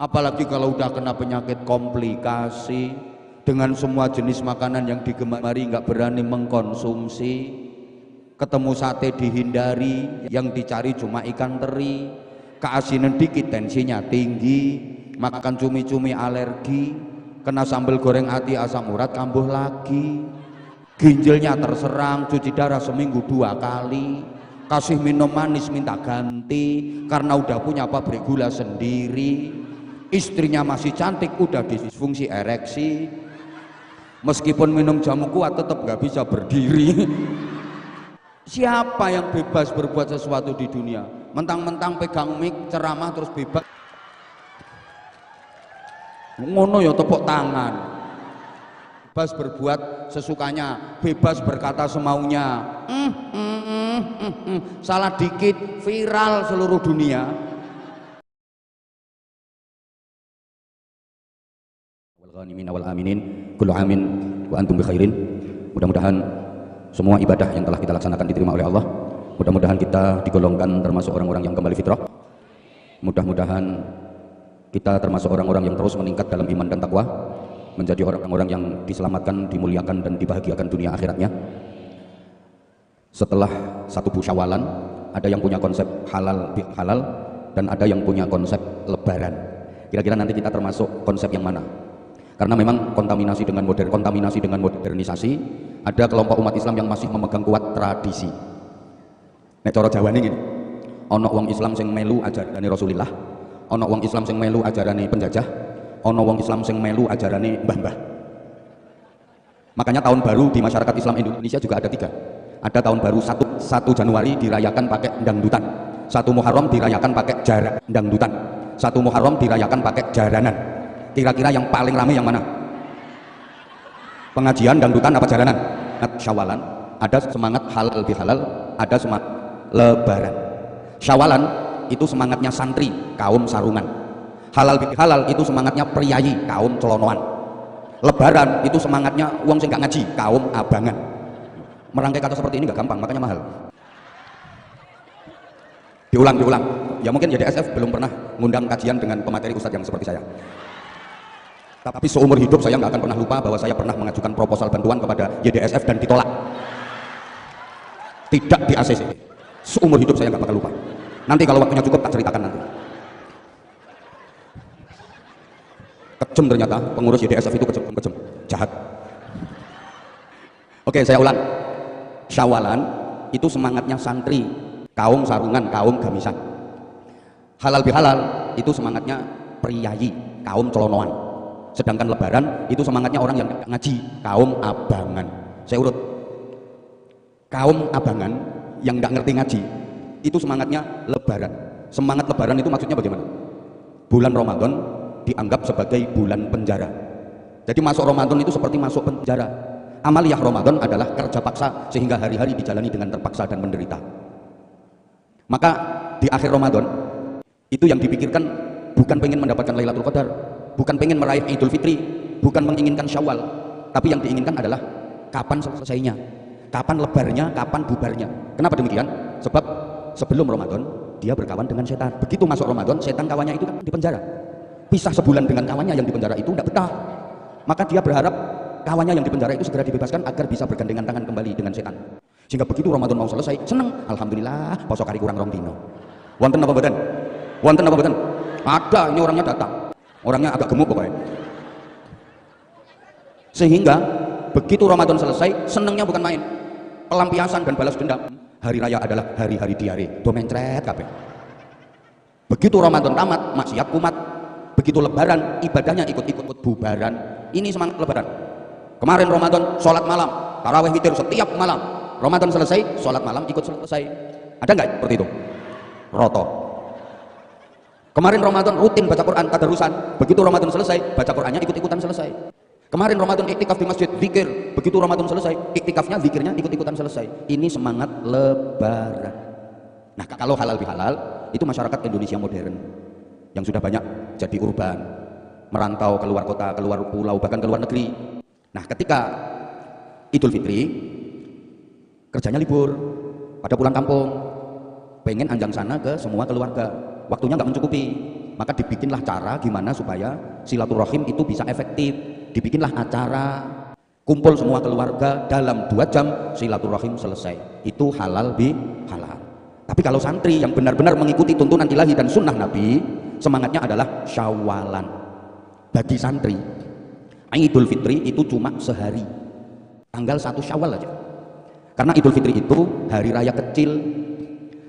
Apalagi kalau udah kena penyakit komplikasi, dengan semua jenis makanan yang digemari nggak berani mengkonsumsi, ketemu sate dihindari, yang dicari cuma ikan teri, keasinan dikit tensinya tinggi, makan cumi-cumi alergi, kena sambal goreng ati asam urat kambuh lagi, ginjalnya terserang, cuci darah seminggu 2 kali, kasih minum manis minta ganti karena udah punya pabrik gula sendiri, istrinya masih cantik udah disfungsi ereksi, meskipun minum jamu kuat tetap nggak bisa berdiri. Siapa yang bebas berbuat sesuatu di dunia? Mentang-mentang pegang mic ceramah terus bebas ngono ya tepuk tangan. Bebas berbuat sesukanya, bebas berkata semaunya. Salah dikit viral seluruh dunia. Wal ghanimin wal aminin kullu amin wa antum bi khairin. Mudah-mudahan semua ibadah yang telah kita laksanakan diterima oleh Allah. Mudah-mudahan kita digolongkan termasuk orang-orang yang kembali fitrah. Mudah-mudahan kita termasuk orang-orang yang terus meningkat dalam iman dan takwa, menjadi orang-orang yang diselamatkan, dimuliakan dan dibahagiakan dunia akhiratnya. Setelah 1 Syawalan, ada yang punya konsep halal bihalal dan ada yang punya konsep lebaran. Kira-kira nanti kita termasuk konsep yang mana? Karena memang kontaminasi dengan modernisasi, ada kelompok umat Islam yang masih memegang kuat tradisi. Nek cara Jawa ini gini, ono wong Islam sing melu ajarane Rasulullah, ono wong Islam sing melu ajarane penjajah, ono wong Islam sing melu ajarane mbah-mbah. Makanya tahun baru di masyarakat Islam Indonesia juga ada 3. Ada tahun baru 1 Januari dirayakan pakai dangdutan, 1 Muharram dirayakan pakai jarak dangdutan, 1 Muharram dirayakan pakai jaranan. Kira-kira yang paling ramai yang mana? Pengajian, dangdutan, apa jaranan? Syawalan, ada semangat halal bihalal, ada semangat lebaran. Syawalan itu semangatnya santri, kaum sarungan. Halal bihalal itu semangatnya priayi, kaum celonoan. Lebaran itu semangatnya wong sing gak ngaji, kaum abangan. Merangkai kata seperti ini gak gampang, makanya mahal. Diulang. Ya mungkin YDSF belum pernah ngundang kajian dengan pemateri ustadz yang seperti saya. Tapi seumur hidup saya nggak akan pernah lupa bahwa saya pernah mengajukan proposal bantuan kepada YDSF dan ditolak. Tidak di ACC. Seumur hidup saya nggak bakal lupa. Nanti kalau waktunya cukup tak ceritakan nanti. Kejem ternyata pengurus YDSF itu kejem, jahat. Oke, saya ulang. Syawalan itu semangatnya santri, kaum sarungan, kaum gamisan. Halal bihalal itu semangatnya priayi, kaum celonoan. Sedangkan lebaran itu semangatnya orang yang ngaji, kaum abangan. Saya urut. Kaum abangan yang nggak ngerti ngaji itu semangatnya lebaran. Semangat lebaran itu maksudnya bagaimana? Bulan Ramadan dianggap sebagai bulan penjara. Jadi masuk Ramadan itu seperti masuk penjara. Amaliyah Ramadan adalah kerja paksa sehingga hari-hari dijalani dengan terpaksa dan menderita. Maka di akhir Ramadan itu yang dipikirkan bukan pengen mendapatkan Lailatul Qadar, bukan pengen meraih Idul Fitri, bukan menginginkan Syawal, tapi yang diinginkan adalah kapan selesainya, kapan lebarnya, kapan bubarnya. Kenapa demikian? Sebab sebelum Ramadan dia berkawan dengan setan. Begitu masuk Ramadan, setan kawannya itu kan di penjara. Pisah sebulan dengan kawannya yang di penjara itu tidak betah. Maka dia berharap kawannya yang di penjara itu segera dibebaskan agar bisa bergandengan tangan kembali dengan setan. Sehingga begitu Ramadan mau selesai, seneng, alhamdulillah, poso kari kurang 2 dino. Wonten apa mboten? Wonten apa mboten? Ada, ini orangnya datang. Orangnya agak gemuk pokoknya. Sehingga begitu Ramadan selesai, senengnya bukan main. Pelampiasan dan balas dendam. Hari raya adalah hari-hari diare. Do mencret kabeh. Begitu Ramadan tamat, maksiat kumat. Begitu lebaran, ibadahnya ikut-ikut bubaran. Ini semangat lebaran. Kemarin Ramadan sholat malam, tarawih witir setiap malam. Ramadan selesai, sholat malam ikut selesai. Ada nggak seperti itu? Roto. Kemarin Ramadan rutin baca Quran, tadarusan. Begitu Ramadan selesai, baca Qurannya ikut-ikutan selesai. Kemarin Ramadan iktikaf di masjid, zikir. Begitu Ramadan selesai, iktikafnya, zikirnya ikut-ikutan selesai. Ini semangat lebaran. Nah, kalau halal bihalal, itu masyarakat Indonesia modern yang sudah banyak jadi urban, merantau keluar kota, keluar pulau, bahkan keluar negeri. Nah, ketika Idul Fitri, kerjanya libur, pada pulang kampung, pengen anjang sana ke semua keluarga. Waktunya nggak mencukupi, maka dibikinlah cara gimana supaya silaturahim itu bisa efektif. Dibikinlah acara, kumpul semua keluarga, dalam 2 jam silaturahim selesai. Itu halal bi halal. Tapi kalau santri yang benar-benar mengikuti tuntunan ilahi dan sunnah Nabi, semangatnya adalah Syawalan. Bagi santri, Idul Fitri itu cuma sehari, tanggal 1 Syawal aja. Karena Idul Fitri itu hari raya kecil.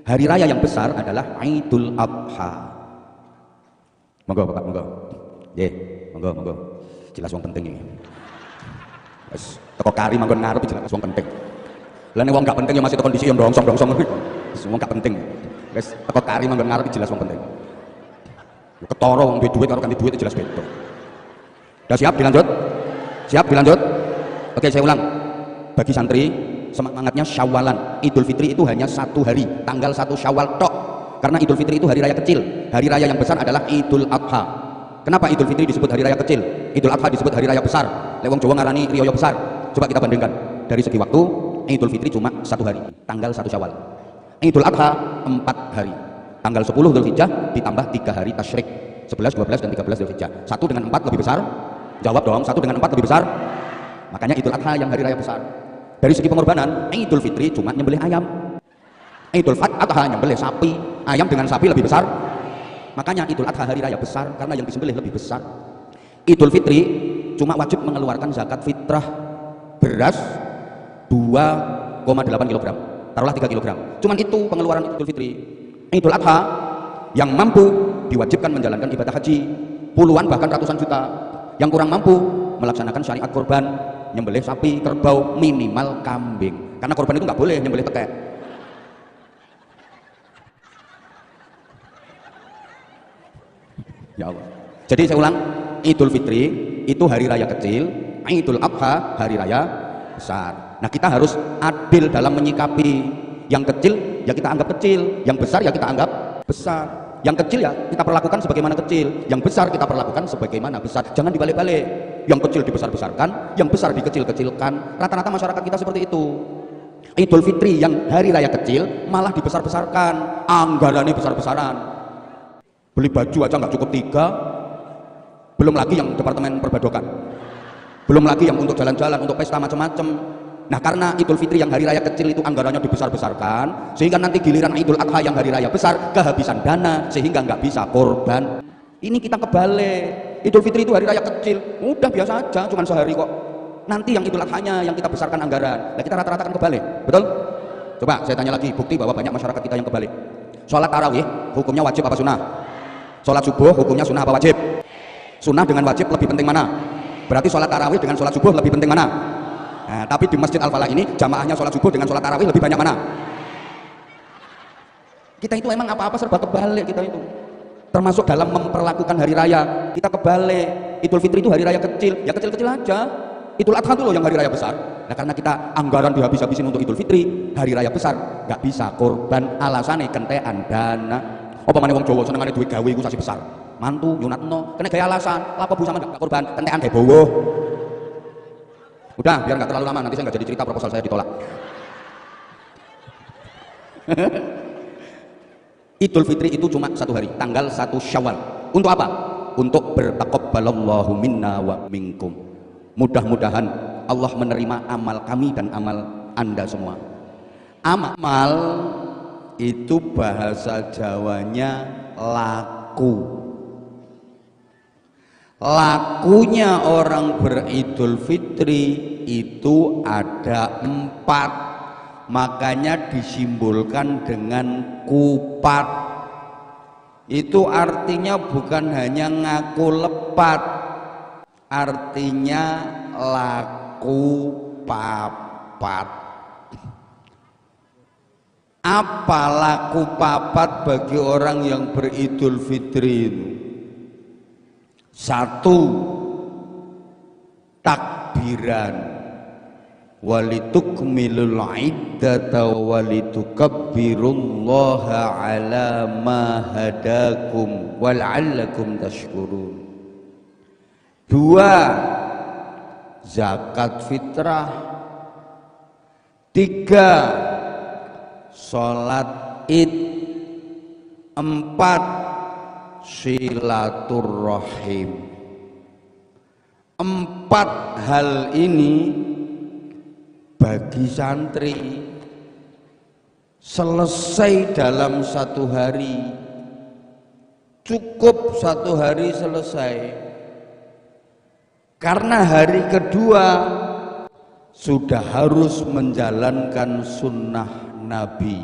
Hari raya yang besar adalah Idul Adha. Monggo Bapak, monggo. Nggih, monggo. Jelas wong penting ini. Wes teko kari manggon ngarep jelas wong penting. Lah nek wong gak penting ya masih teko kondisi yang brongsong-brongsong kuwi. Wong gak penting. Wes teko kari manggon ngarep jelas wong penting. Ketara wong duwe duit karo kan duit jelas beda. Udah siap dilanjut? Siap dilanjut? Oke, saya ulang. Bagi santri semangatnya Syawalan. Idul Fitri itu hanya 1 hari, tanggal 1 Syawal tok. Karena Idul Fitri itu hari raya kecil. Hari raya yang besar adalah Idul Adha. Kenapa Idul Fitri disebut hari raya kecil? Idul Adha disebut hari raya besar. Lek wong Jawa ngarani riyaya besar. Coba kita bandingkan. Dari segi waktu, Idul Fitri cuma 1 hari, tanggal 1 Syawal. Idul Adha 4 hari. Tanggal 10 Dzulhijjah ditambah 3 hari tasyrik. 11, 12 dan 13 Dzulhijjah. 1 dengan 4 lebih besar? Jawab dong, 1 dengan 4 lebih besar? Makanya Idul Adha yang hari raya besar. Dari segi pengorbanan, Idul Fitri cuma nyembelih ayam. Idul Adha nyembelih sapi. Ayam dengan sapi lebih besar. Makanya Idul Adha hari raya besar karena yang disembelih lebih besar. Idul Fitri cuma wajib mengeluarkan zakat fitrah beras 2,8 kg. Taruhlah 3 kg. Cuman itu pengeluaran Idul Fitri. Idul Adha yang mampu diwajibkan menjalankan ibadah haji puluhan bahkan ratusan juta. Yang kurang mampu melaksanakan syariat korban, nyembelih sapi, kerbau, minimal kambing. Karena korban itu nggak boleh nyembelih tekek. Ya Allah. Jadi saya ulang, Idul Fitri itu hari raya kecil, Idul Adha hari raya besar. Nah, kita harus adil dalam menyikapi. Yang kecil ya kita anggap kecil, yang besar ya kita anggap besar. Yang kecil ya kita perlakukan sebagaimana kecil, yang besar kita perlakukan sebagaimana besar. Jangan dibalik-balik. Yang kecil dibesar-besarkan, yang besar dikecil-kecilkan. Rata-rata masyarakat kita seperti itu. Idul Fitri yang hari raya kecil malah dibesar-besarkan, anggarannya besar-besaran. Beli baju aja nggak cukup 3, belum lagi yang departemen perbadokan, belum lagi yang untuk jalan-jalan, untuk pesta macam-macam. Nah, karena Idul Fitri yang hari raya kecil itu anggarannya dibesar-besarkan, sehingga nanti giliran Idul Adha yang hari raya besar kehabisan dana, sehingga nggak bisa korban. Ini kita kebalik. Idul Fitri itu hari raya kecil, udah biasa aja, cuman sehari kok. Nanti yang Idul Adhanya yang kita besarkan anggaran. Nah, kita rata-rata kan kebalik, betul? Coba saya tanya lagi, bukti bahwa banyak masyarakat kita yang kebalik. Sholat tarawih hukumnya wajib apa sunnah? Sholat subuh hukumnya sunnah apa wajib? Sunnah dengan wajib lebih penting mana? Berarti sholat tarawih dengan sholat subuh lebih penting mana? Nah, tapi di Masjid Al-Falah ini jamaahnya sholat subuh dengan sholat tarawih lebih banyak mana? Kita itu emang apa-apa serba kebalik kita itu. Termasuk dalam memperlakukan hari raya kita kebalik. Idul Fitri itu hari raya kecil, ya kecil-kecil aja. Idul Adha itu loh yang hari raya besar. Nah, karena kita anggaran dihabis-habisin untuk Idul Fitri, hari raya besar nggak bisa korban, alasannya kentean dana. Apa mana wong Jawa senengane duit gawe iku sasi besar. Mantu nyunatno, kena gaya alasan, lapo Bu sama enggak korban, kentekan gawe bowo. Udah, biar enggak terlalu lama nanti saya enggak jadi cerita proposal saya ditolak. Idul Fitri itu cuma 1 hari, tanggal 1 Syawal. Untuk apa? Untuk bertaqabbalallahu minna wa minkum. Mudah-mudahan Allah menerima amal kami dan amal Anda semua. Amal itu bahasa Jawanya laku. Lakunya orang beridul fitri itu ada 4, makanya disimbolkan dengan kupat. Itu artinya bukan hanya ngaku lepat, artinya laku papat. Apa laku papat bagi orang yang beridul fitri itu? 1, takbiran, walitukmilul iddata walitukabbirullaha ala ma hadakum wal'allakum tashkurun. 2, zakat fitrah. 3, sholat id. 4, silaturrahim. 4 hal ini bagi santri selesai dalam 1 hari, cukup 1 hari selesai. Karena hari kedua sudah harus menjalankan sunnah Nabi.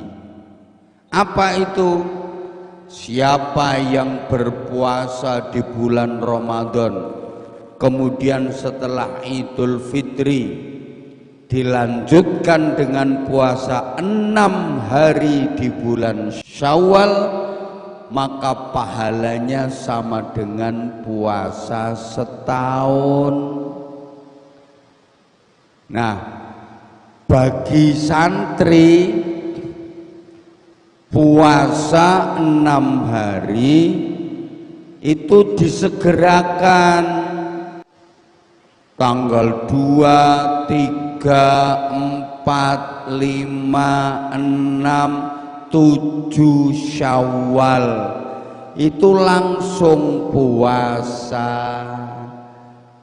Apa itu? Siapa yang berpuasa di bulan Ramadan, kemudian setelah Idul Fitri dilanjutkan dengan puasa 6 hari di bulan Syawal, maka pahalanya sama dengan puasa setahun. Nah, bagi santri puasa 6 hari itu disegerakan. Tanggal 2, 3, 4, 5, 6, 7 Syawal itu langsung puasa.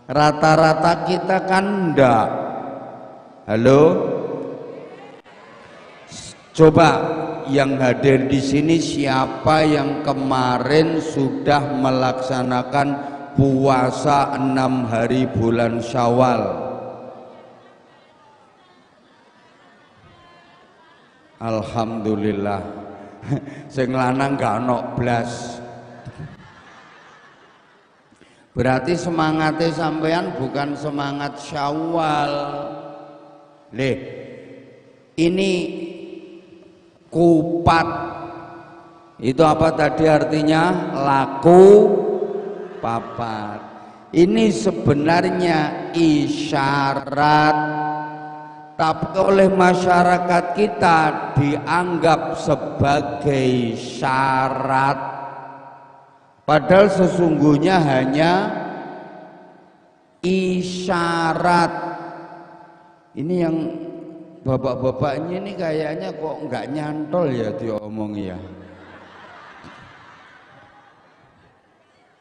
Rata-rata kita kan enggak. Halo? Coba yang hadir di sini siapa yang kemarin sudah melaksanakan puasa 6 hari bulan Syawal? Alhamdulillah. Sing lanang gak ono blas. Berarti semangatnya sampean bukan semangat Syawal. Ini kupat itu apa tadi artinya? Laku papat. Ini sebenarnya isyarat, tapi oleh masyarakat kita dianggap sebagai syarat, padahal sesungguhnya hanya isyarat. Ini yang bapak-bapaknya ini kayaknya kok nggak nyantol ya diomongi ya.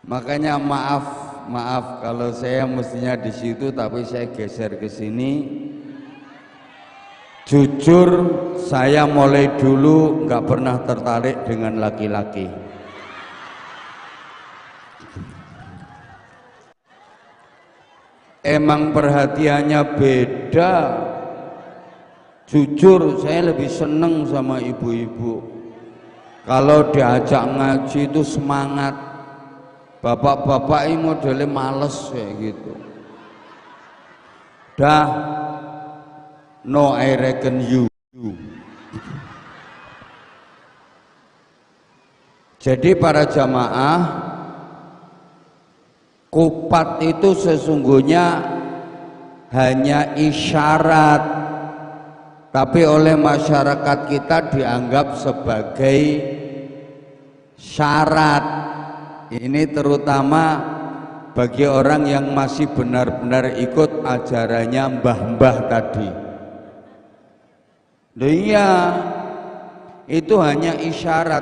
Makanya maaf kalau saya mestinya di situ tapi saya geser ke sini. Jujur saya mulai dulu nggak pernah tertarik dengan laki-laki. Emang perhatiannya beda. Jujur saya lebih seneng sama ibu-ibu. Kalau diajak ngaji itu semangat. Bapak-bapak ini modelnya males kayak gitu. Dah, no I reckon you. Jadi para jamaah, kupat itu sesungguhnya hanya isyarat, tapi oleh masyarakat kita dianggap sebagai syarat. Ini terutama bagi orang yang masih benar-benar ikut ajarannya mbah-mbah tadi. Iya, itu hanya isyarat.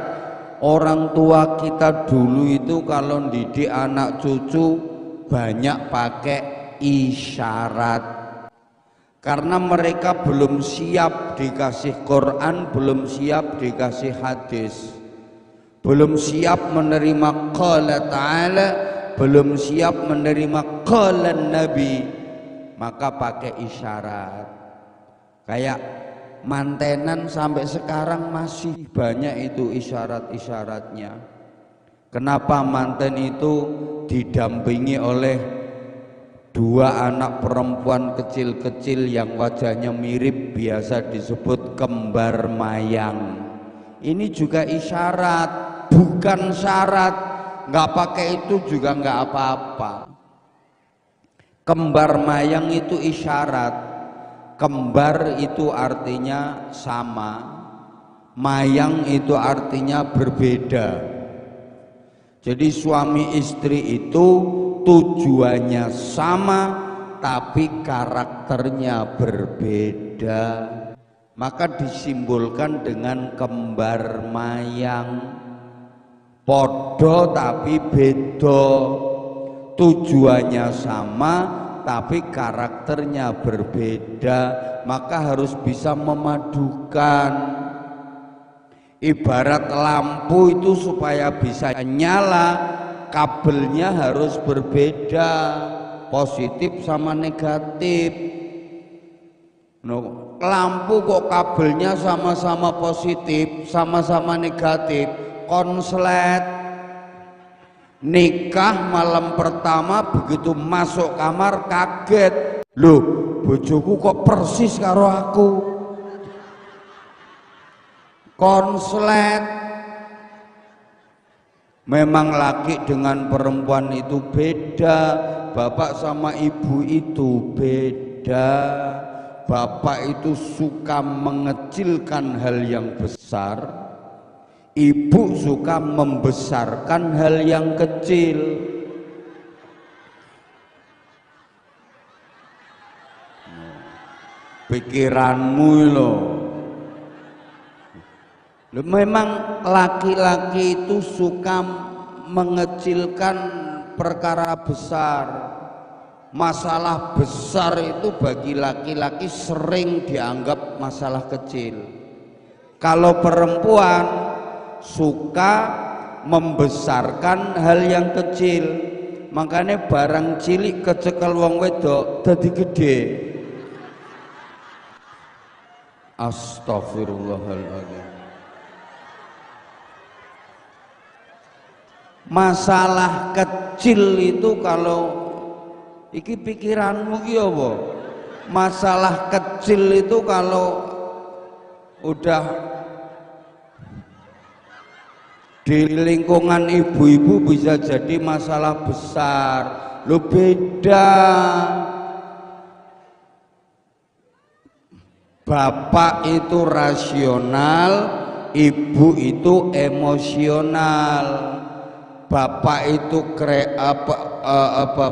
Orang tua kita dulu itu kalau didik anak cucu banyak pakai isyarat. Karena mereka belum siap dikasih Quran, belum siap dikasih hadis, belum siap menerima qala ta'ala, belum siap menerima qala Nabi, maka pakai isyarat. Kayak mantenan sampai sekarang masih banyak itu isyarat-isyaratnya. Kenapa manten itu didampingi oleh 2 anak perempuan kecil-kecil yang wajahnya mirip, biasa disebut kembar mayang. Ini juga isyarat, bukan syarat. Nggak pakai itu juga nggak apa-apa. Kembar mayang itu isyarat. Kembar itu artinya sama, mayang itu artinya berbeda. Jadi suami istri itu tujuannya sama tapi karakternya berbeda, maka disimbolkan dengan kembar mayang. Podo tapi beda, tujuannya sama tapi karakternya berbeda, maka harus bisa memadukan. Ibarat lampu itu supaya bisa nyala, kabelnya harus berbeda, positif sama negatif. Lampu kok kabelnya sama-sama positif, sama-sama negatif, konslet. Nikah malam pertama begitu masuk kamar kaget, loh bojoku kok persis karo aku, konslet. Memang laki dengan perempuan itu beda, bapak sama ibu itu beda. Bapak itu suka mengecilkan hal yang besar, ibu suka membesarkan hal yang kecil. Pikiranmu loh. Memang laki-laki itu suka mengecilkan perkara besar. Masalah besar itu bagi laki-laki sering dianggap masalah kecil. Kalau perempuan suka membesarkan hal yang kecil, makanya barang cilik kecekel wong wedok dadi gede. Astagfirullahaladzim. Masalah kecil itu kalau iki pikiranmu ki apa? Masalah kecil itu kalau udah di lingkungan ibu-ibu bisa jadi masalah besar. Lo beda. Bapak itu rasional, ibu itu emosional. Bapak itu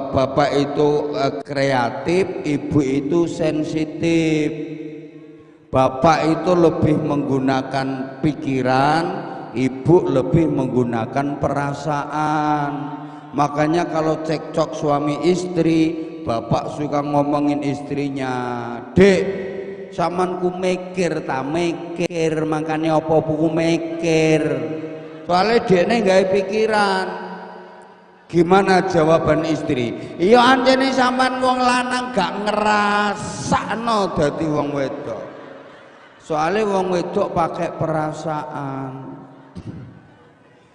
bapak itu kreatif, ibu itu sensitif. Bapak itu lebih menggunakan pikiran, ibu lebih menggunakan perasaan. Makanya kalau cekcok suami istri, bapak suka ngomongin istrinya, "Dek, saman ku mikir ta mikir, makanya apa ku mikir." Soalnya dia ini gak pikiran. Gimana jawaban istri? Iya anjene sampean wong lanang gak ngerasakno dadi wong wedok. Soalnya wong wedok pakai perasaan.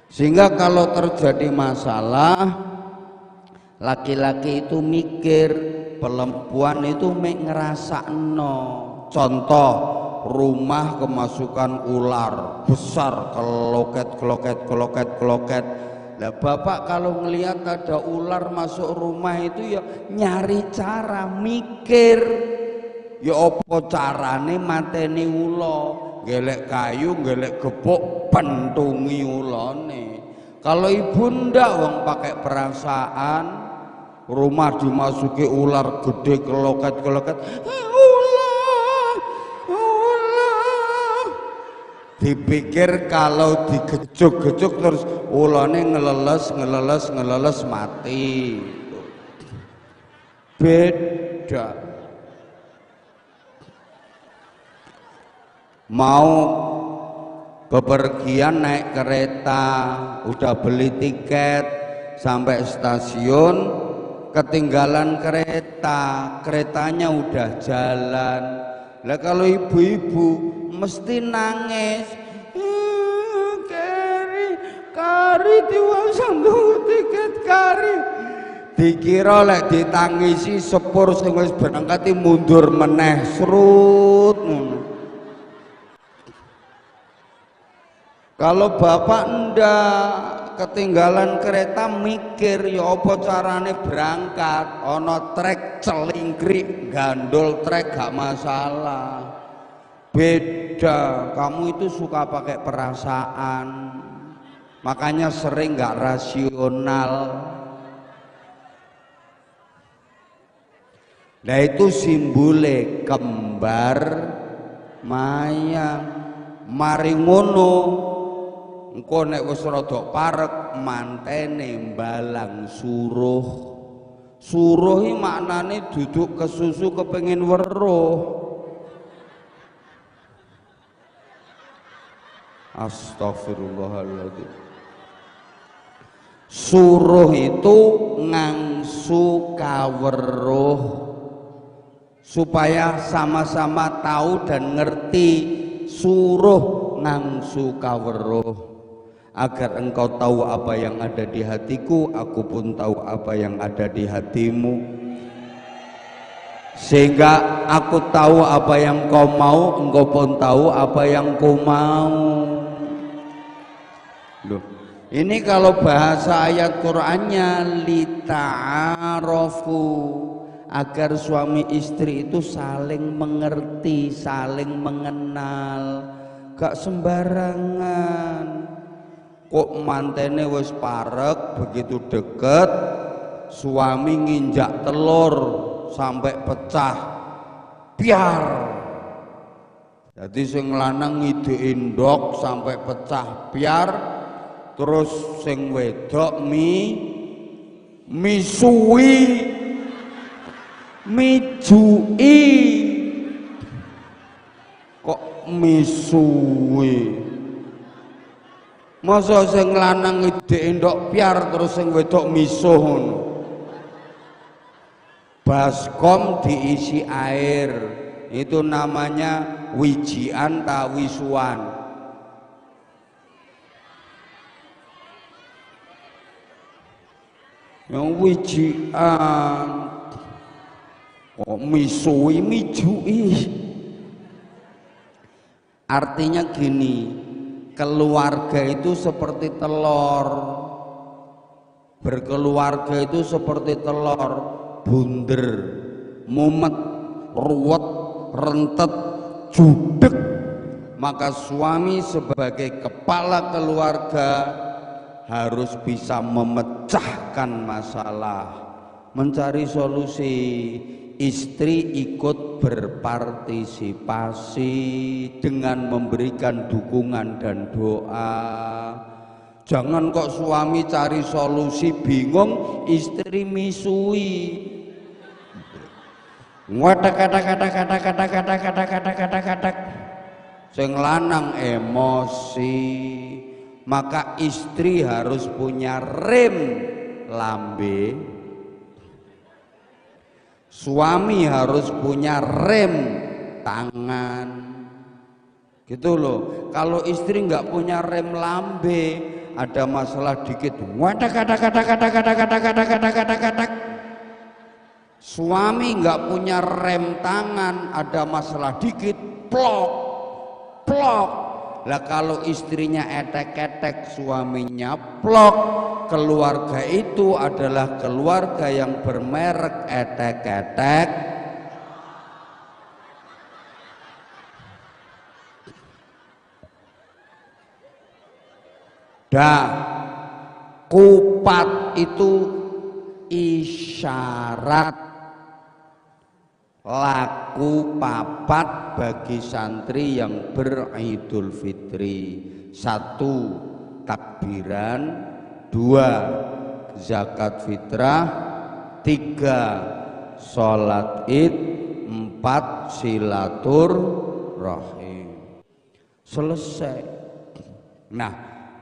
Sehingga kalau terjadi masalah, laki-laki itu mikir, perempuan itu ngerasakno. Contoh, rumah kemasukan ular besar, keloket. Lah bapak kalau ngelihat ada ular masuk rumah itu ya nyari cara, mikir ya apa carane mateni ula, gelek kayu, gelek gepuk, pentungi ulane. Kalau ibu ndak wong pakai perasaan, rumah dimasuki ular gede keloket dipikir kalau digejuk-gejuk terus ulane ngeleles mati. Beda. Mau bepergian naik kereta, udah beli tiket, sampai stasiun ketinggalan kereta, keretanya udah jalan. Lah kalau ibu-ibu mesti nangis, kari diwasang tiket kari. Dikira lek ditangisi sepur sing wis berangkat mundur meneh serut. Kalau bapak ndak ketinggalan kereta mikir ya apa carane berangkat, ono trek celingkrik gandol trek gak masalah. Beda, kamu itu suka pakai perasaan, makanya sering gak rasional. Nah itu simbole kembar mayang. Mari ngono engko nek wis rada parek mantene mbalang suruh. Suruh iki maknane duduk kesusu kepengin weruh. Astagfirullahaladzim. Suruh itu ngangsu kaweruh, supaya sama-sama tahu dan ngerti. Suruh ngangsu kaweruh, agar engkau tahu apa yang ada di hatiku, aku pun tahu apa yang ada di hatimu, sehingga aku tahu apa yang kau mau, engkau pun tahu apa yang kau mau. Loh, ini kalau bahasa ayat Qur'annya lita'arofu, agar suami istri itu saling mengerti, saling mengenal, gak sembarangan. Kok mantene wis parek begitu deket, suami nginjak telur sampai pecah, biar. Jadi sing lanang ngideki ndok sampai pecah, biar. Terus sing wedok misui, mijui. Kok misui? Masa sing lanang ngideki ndok biar terus sing wedok misuh ngono. Baskom diisi air, itu namanya wijian tawisuan. Yang wijian kok misui mijui. Artinya gini, keluarga itu seperti telur, berkeluarga itu seperti telur, bunder, mumet, ruwet, rentet, judek. Maka suami sebagai kepala keluarga harus bisa memecahkan masalah, mencari solusi. Istri ikut berpartisipasi dengan memberikan dukungan dan doa. Jangan kok suami cari solusi bingung, istri misui. Kata-kata. Sing lanang emosi. Maka istri harus punya rem lambe, suami harus punya rem tangan, gitu loh. Kalau istri nggak punya rem lambe, ada masalah dikit, kata. Suami nggak punya rem tangan, ada masalah dikit, plok. Lah kalau istrinya etek-etek, suaminya plok, keluarga itu adalah keluarga yang bermerek etek-etek. Kupat itu isyarat laku papat bagi santri yang beridul fitri. 1 takbiran, 2 zakat fitrah, 3 sholat id, 4 silaturahim. Selesai. Nah,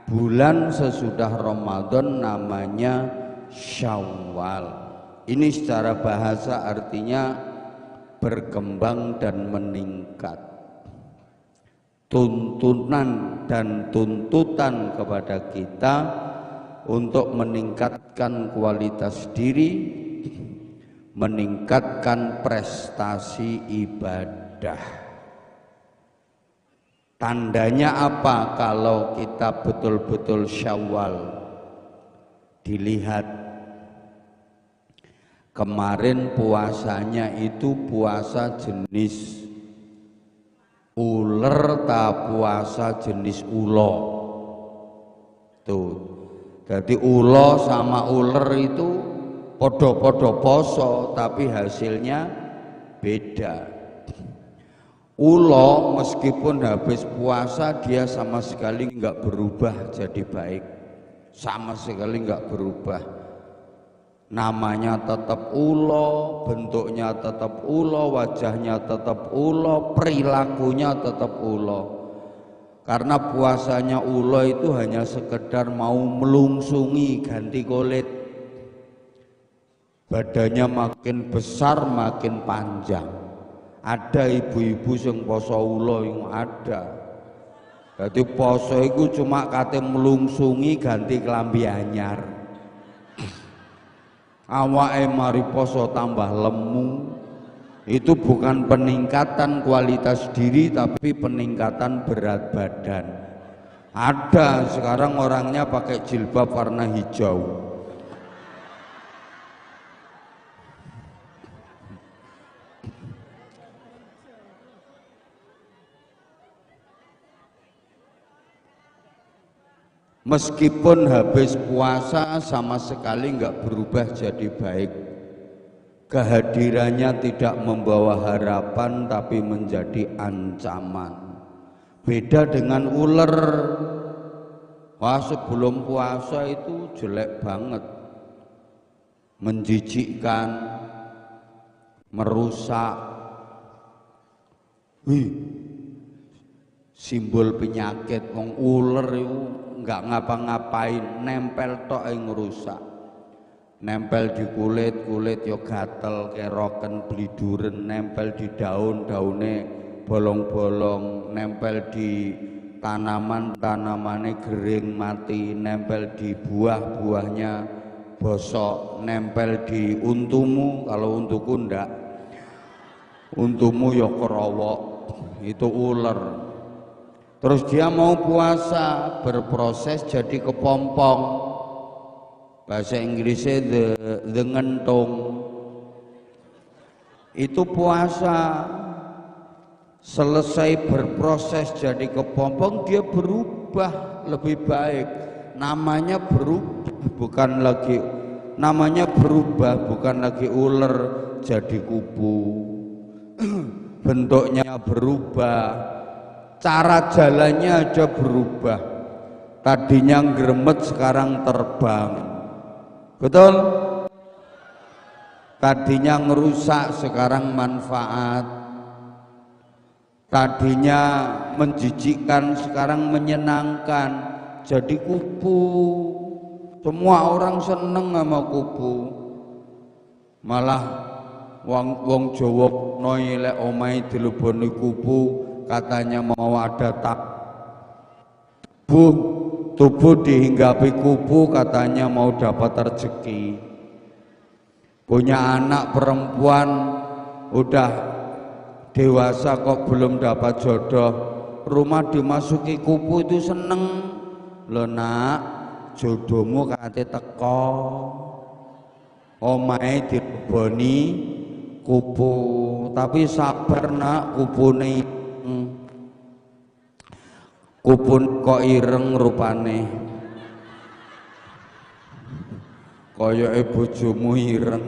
bulan sesudah Ramadan namanya Syawal. Ini secara bahasa artinya berkembang dan meningkat. Tuntunan dan tuntutan kepada kita untuk meningkatkan kualitas diri, meningkatkan prestasi ibadah. Tandanya apa kalau kita betul-betul Syawal? Dilihat kemarin puasanya itu puasa jenis uler ta puasa jenis ulo. Tuh. Jadi ulo sama uler itu podo-podo poso tapi hasilnya beda. Ulo meskipun habis puasa dia sama sekali nggak berubah jadi baik, sama sekali nggak berubah. Namanya tetap ulo, bentuknya tetap ulo, wajahnya tetap ulo, perilakunya tetap ulo. Karena puasanya ulo itu hanya sekedar mau melungsungi ganti kulit. Badannya makin besar makin panjang. Ada ibu-ibu yang poso ulo yang ada. Jadi poso itu cuma kate melungsungi ganti kelambi anyar. Awake mari poso tambah lemu. Itu bukan peningkatan kualitas diri tapi peningkatan berat badan. Ada sekarang orangnya pakai jilbab warna hijau. Meskipun habis puasa sama sekali nggak berubah jadi baik. Kehadirannya tidak membawa harapan tapi menjadi ancaman. Beda dengan ular. Wah, sebelum puasa itu jelek banget. Menjijikkan, merusak. Simbol penyakit wong ular itu nggak ngapa-ngapain, nempel tok yang ngerusak. Nempel di kulit yo gatel, keroken, bliduren, nempel di daunnya bolong-bolong, nempel di tanamannya kering mati, nempel di buahnya bosok, nempel di untumu, kalau untuku ndak, untumu yo kerowok, itu ular. Terus dia mau puasa, berproses jadi kepompong. Bahasa Inggrisnya the ngentung. Itu puasa. Selesai berproses jadi kepompong, dia berubah lebih baik. Namanya berubah, bukan lagi ular, jadi kupu. Bentuknya berubah. Cara jalannya aja berubah. Tadinya gremet sekarang terbang. Betul? Tadinya ngerusak sekarang manfaat. Tadinya menjijikkan sekarang menyenangkan. Jadi kupu. Semua orang seneng sama kupu. Malah wong Jawa noile omahe dileboni kupu. Katanya mau ada tubuh dihinggapi kupu, katanya mau dapat rezeki. Punya anak perempuan udah dewasa kok belum dapat jodoh, rumah dimasuki kupu itu seneng. Lho nak, jodohmu kate teko, omahe dileboni kupu. Tapi sabar nak, kupune kupun kok ireng rupane, kaya bojomu ireng.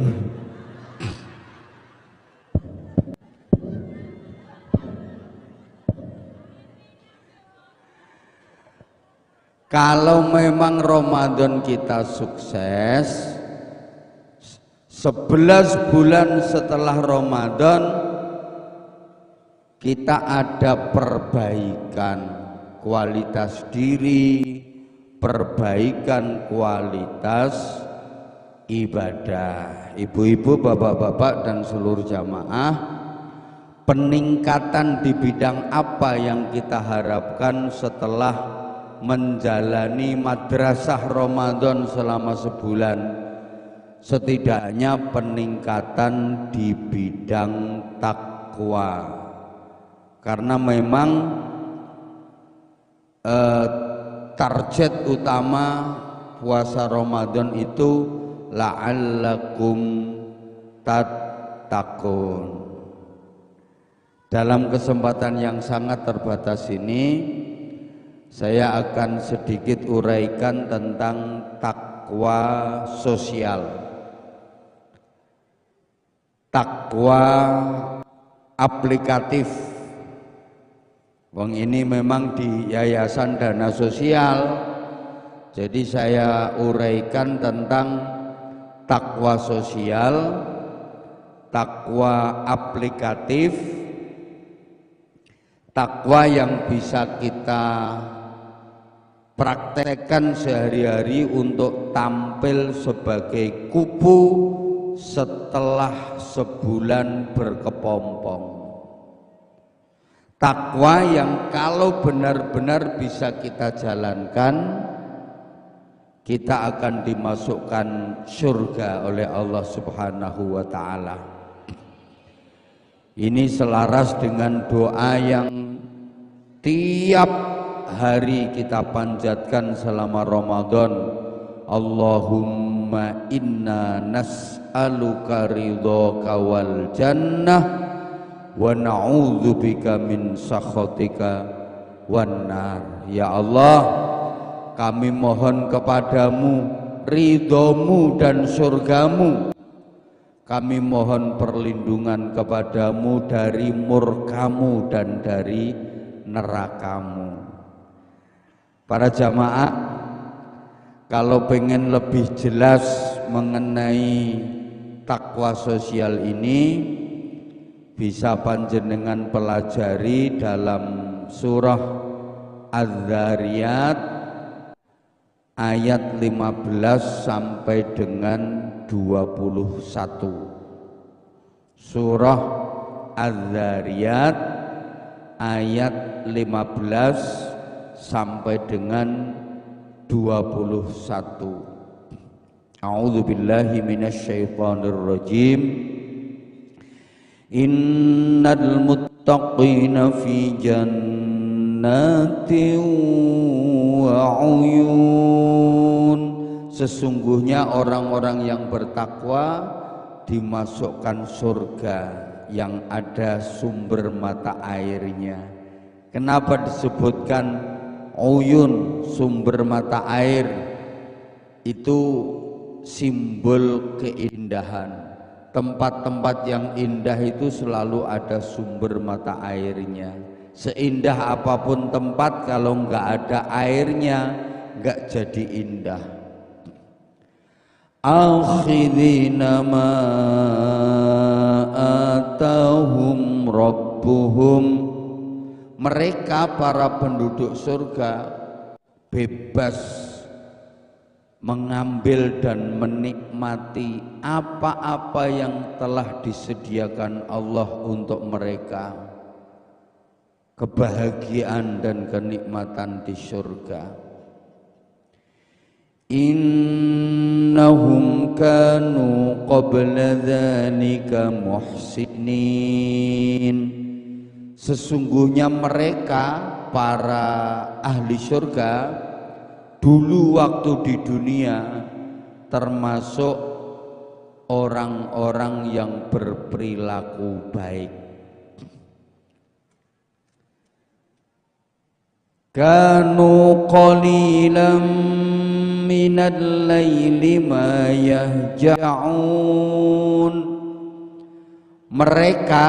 Kalau memang Ramadan kita sukses, 11 bulan setelah Ramadan kita ada perbaikan kualitas diri, perbaikan kualitas ibadah. Ibu-ibu, bapak-bapak dan seluruh jamaah, peningkatan di bidang apa yang kita harapkan setelah menjalani madrasah Ramadan selama sebulan? Setidaknya peningkatan di bidang takwa. Karena memang target utama puasa Ramadan itu la'allakum tattaqun. Dalam kesempatan yang sangat terbatas ini, saya akan sedikit uraikan tentang takwa sosial, takwa aplikatif, Wong ini memang di Yayasan Dana Sosial, jadi saya uraikan tentang takwa sosial, takwa aplikatif, takwa yang bisa kita praktekkan sehari-hari untuk tampil sebagai kupu setelah sebulan berkepompong. Takwa yang kalau benar-benar bisa kita jalankan, kita akan dimasukkan surga oleh Allah Subhanahu wa ta'ala. Ini selaras dengan doa yang tiap hari kita panjatkan selama Ramadan. Allahumma inna nas'aluka ridhaka wal jannah wa na'udzubika min sakhatika wan nar. Ya Allah, kami mohon kepadamu ridhomu dan surgamu. Kami mohon perlindungan kepadamu dari murkamu dan dari nerakamu. Para jamaah, kalau pengen lebih jelas mengenai takwa sosial ini, bisa panjenengan pelajari dalam surah Az-Zariyat ayat 15 sampai dengan 21. Surah Az-Zariyat ayat 15 sampai dengan 21. A'udzubillahi minasyaitonir rajim. Innal muttaqina fi jannatin wa uyun. Sesungguhnya orang-orang yang bertakwa dimasukkan surga yang ada sumber mata airnya. Kenapa disebutkan uyun, sumber mata air? Itu simbol keindahan. Tempat-tempat yang indah itu selalu ada sumber mata airnya. Seindah apapun tempat, kalau nggak ada airnya nggak jadi indah. Akhidina ma atahum rabbuhum. Mereka para penduduk surga bebas mengambil dan menikmati apa-apa yang telah disediakan Allah untuk mereka. Kebahagiaan dan kenikmatan di surga. Innahum kanu qabla dzalika muhsinin. Sesungguhnya mereka para ahli surga dulu waktu di dunia termasuk orang-orang yang berperilaku baik. Kanu qalilan minal laili ma yahja'un. Mereka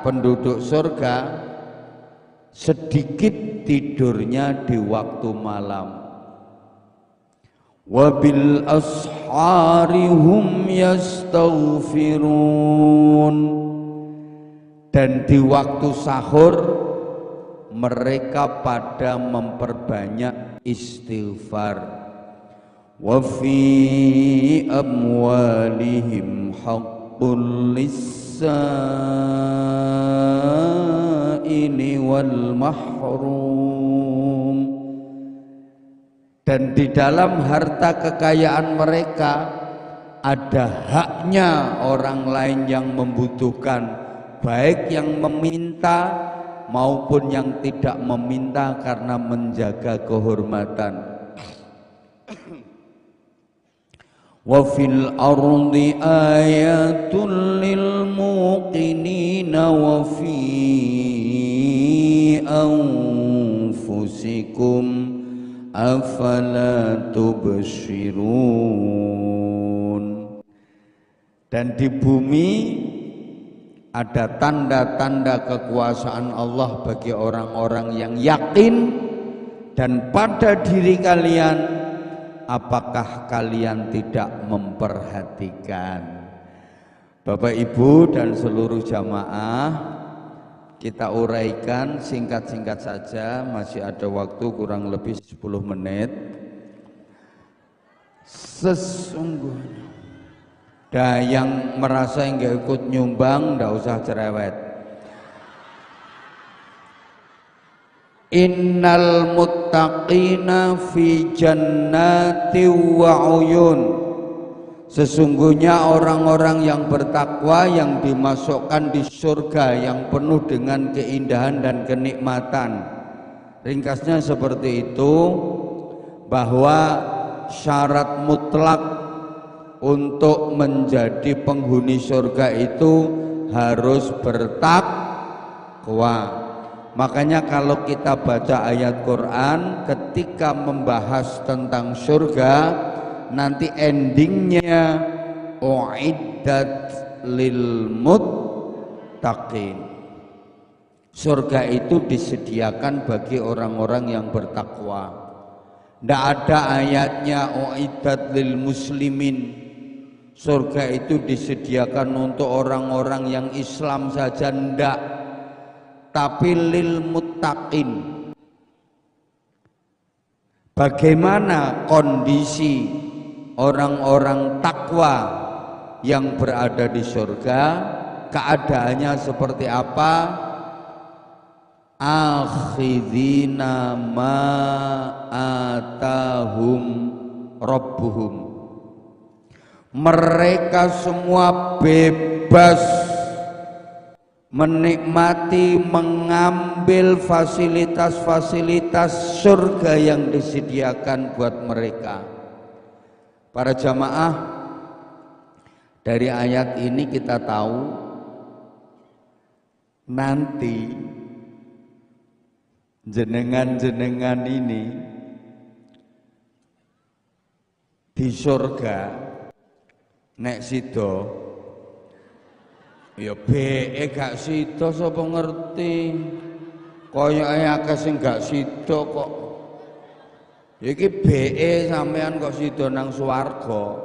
penduduk surga sedikit tidurnya di waktu malam. Wabil ashari hum yastaghfirun. Dan di waktu sahur mereka pada memperbanyak istighfar. Wa fi amwalihim haqqul lis-sa'ili wal mahrum. Dan di dalam harta kekayaan mereka ada haknya orang lain yang membutuhkan, baik yang meminta maupun yang tidak meminta karena menjaga kehormatan. Wa fil ardi ayatul lil muqinina wa fi anfusikum afala tubsirun. Dan di bumi ada tanda-tanda kekuasaan Allah bagi orang-orang yang yakin. Dan pada diri kalian, apakah kalian tidak memperhatikan? Bapak Ibu dan seluruh jamaah, kita uraikan singkat-singkat saja, masih ada waktu kurang lebih 10 menit. Sesungguhnya yang merasa enggak ikut nyumbang ndak usah cerewet. Innal muttaqina fi jannati wa uyun. Sesungguhnya orang-orang yang bertakwa yang dimasukkan di surga yang penuh dengan keindahan dan kenikmatan. Ringkasnya seperti itu, bahwa syarat mutlak untuk menjadi penghuni surga itu harus bertakwa. Makanya kalau kita baca ayat Quran ketika membahas tentang surga, nanti endingnya uiddat lil muttaqin. Surga itu disediakan bagi orang-orang yang bertakwa. Tidak ada ayatnya uiddat lil muslimin. Surga itu disediakan untuk orang-orang yang Islam saja, ndak, tapi lil muttaqin. Bagaimana kondisi orang-orang takwa yang berada di surga? Keadaannya seperti apa? Akhidina ma atahum rabbuhum. Mereka semua bebas menikmati, mengambil fasilitas-fasilitas surga yang disediakan buat mereka. Para jamaah, dari ayat ini kita tahu nanti jenengan-jenengan ini di surga nek sida ya BE gak sida sapa ngerti, koyoke akeh sing gak sida kok. Iki BE sampean kok sida nang swarga.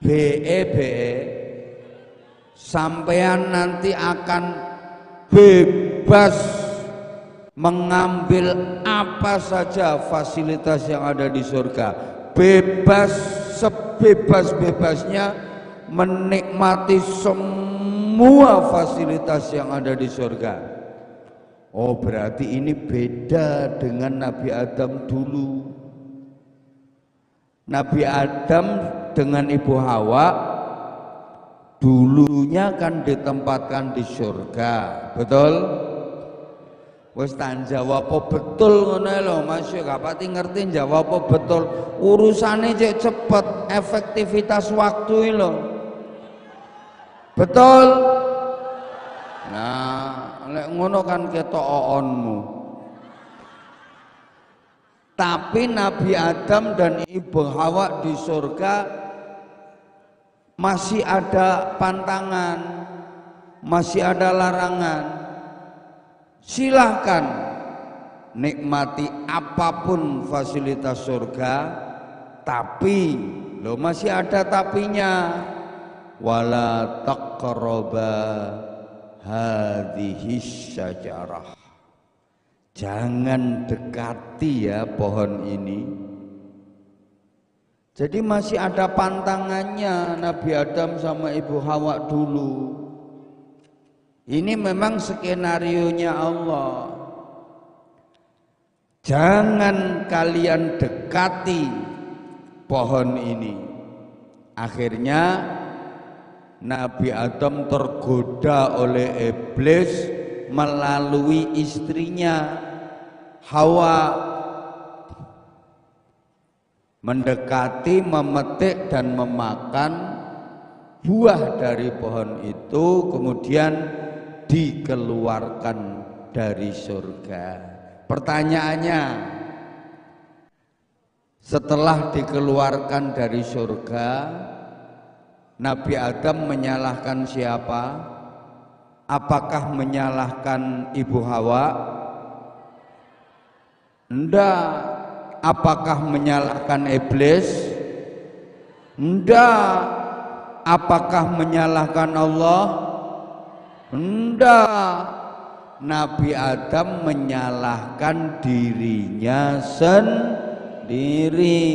BE sampean nanti akan bebas mengambil apa saja fasilitas yang ada di surga, bebas sebebas-bebasnya menikmati semua fasilitas yang ada di surga. Oh, berarti ini beda dengan Nabi Adam dulu. Nabi Adam dengan Ibu Hawa dulunya kan ditempatkan di surga, betul? Wes tak jawab apa betul ngono lho, Mas, gak pati ngerti jawab apa betul. Urusane cek cepet, efektivitas waktu lho. Betul? Nah, lek ngono kan ketok oonmu. Tapi Nabi Adam dan Ibu Hawa di surga masih ada pantangan, masih ada larangan. Silahkan nikmati apapun fasilitas surga, tapi lo masih ada tapinya. Wala taqraba hadhihi syajarah. Jangan dekati ya pohon ini. Jadi masih ada pantangannya Nabi Adam sama Ibu Hawa dulu. Ini memang skenarionya Allah. Jangan kalian dekati pohon ini. Akhirnya Nabi Adam tergoda oleh iblis melalui istrinya Hawa, mendekati, memetik dan memakan buah dari pohon itu, kemudian dikeluarkan dari surga. Pertanyaannya, setelah dikeluarkan dari surga, Nabi Adam menyalahkan siapa? Apakah menyalahkan Ibu Hawa? Enggak. Apakah menyalahkan iblis? Enggak. Apakah menyalahkan Allah? Enggak. Nabi Adam menyalahkan dirinya sendiri.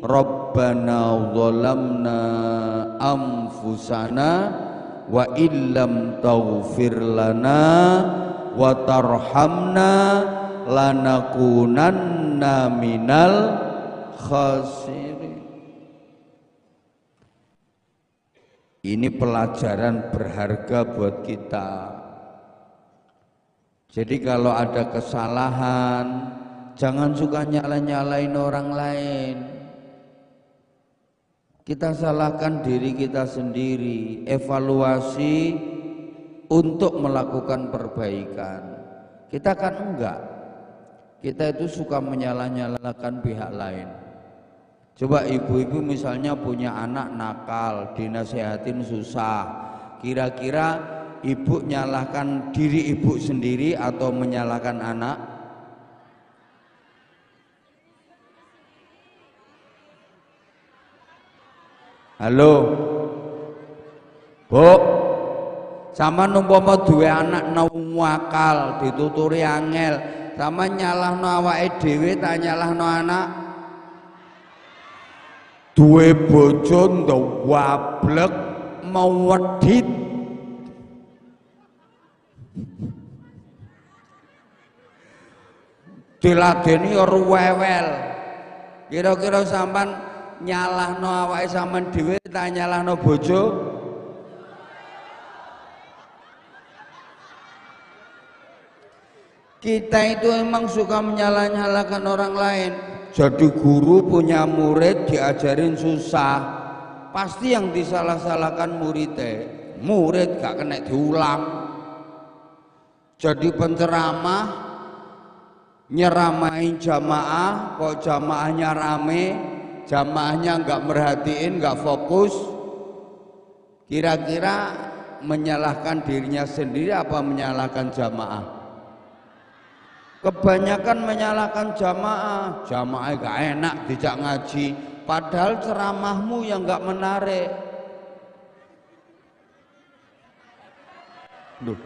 Rabbana zalamna anfusana wa illam taghfir lana wa tarhamna lanakunanna minal khasirin. Ini pelajaran berharga buat kita. Jadi kalau ada kesalahan, jangan suka nyalain orang lain. Kita salahkan diri kita sendiri, evaluasi untuk melakukan perbaikan. Kita kan enggak. Kita itu suka menyalah-nyalahkan pihak lain. Coba ibu-ibu misalnya punya anak nakal, dinasehatin susah. Kira-kira ibu nyalahkan diri ibu sendiri atau menyalahkan anak? Halo, Bu, sama umpama duwe anak nawakal dituturi angel, sama nyalahno awake dhewe ta nyalahno anak? Duwe bojo ndawablek mau wedhit, diladeni ora wewel. Kira-kira sampean nyalahno awake sampean dhewe ta nyalahno bojo? Kita itu emang suka menyalah-nyalahkan orang lain. Jadi guru punya murid diajarin susah, pasti yang disalah-salahkan muridnya. Murid gak kena diulang. Jadi penceramah nyeramain jamaah, kok jamaahnya rame, jamaahnya nggak merhatiin, nggak fokus. Kira-kira menyalahkan dirinya sendiri apa menyalahkan jamaah? Kebanyakan menyalahkan jamaah. Jamaah gak enak dijak ngaji, padahal ceramahmu yang nggak menarik. Duh.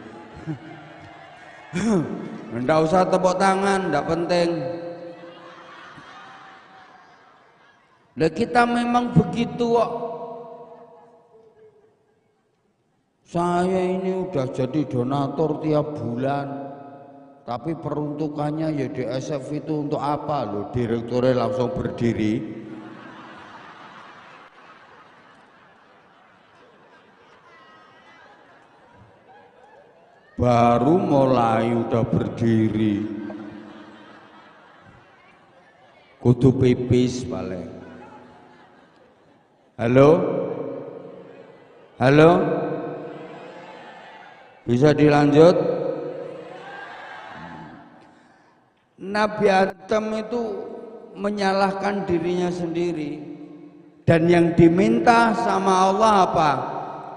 Nggak usah tepuk tangan, nggak penting. Lah kita memang begitu kok. Saya ini udah jadi donatur tiap bulan, tapi peruntukannya ya di SF itu untuk apa loh? Direkturnya langsung berdiri. Baru mulai udah berdiri, kudu pipis paling. Halo, halo, bisa dilanjut? Nabi Adam itu menyalahkan dirinya sendiri, dan yang diminta sama Allah apa?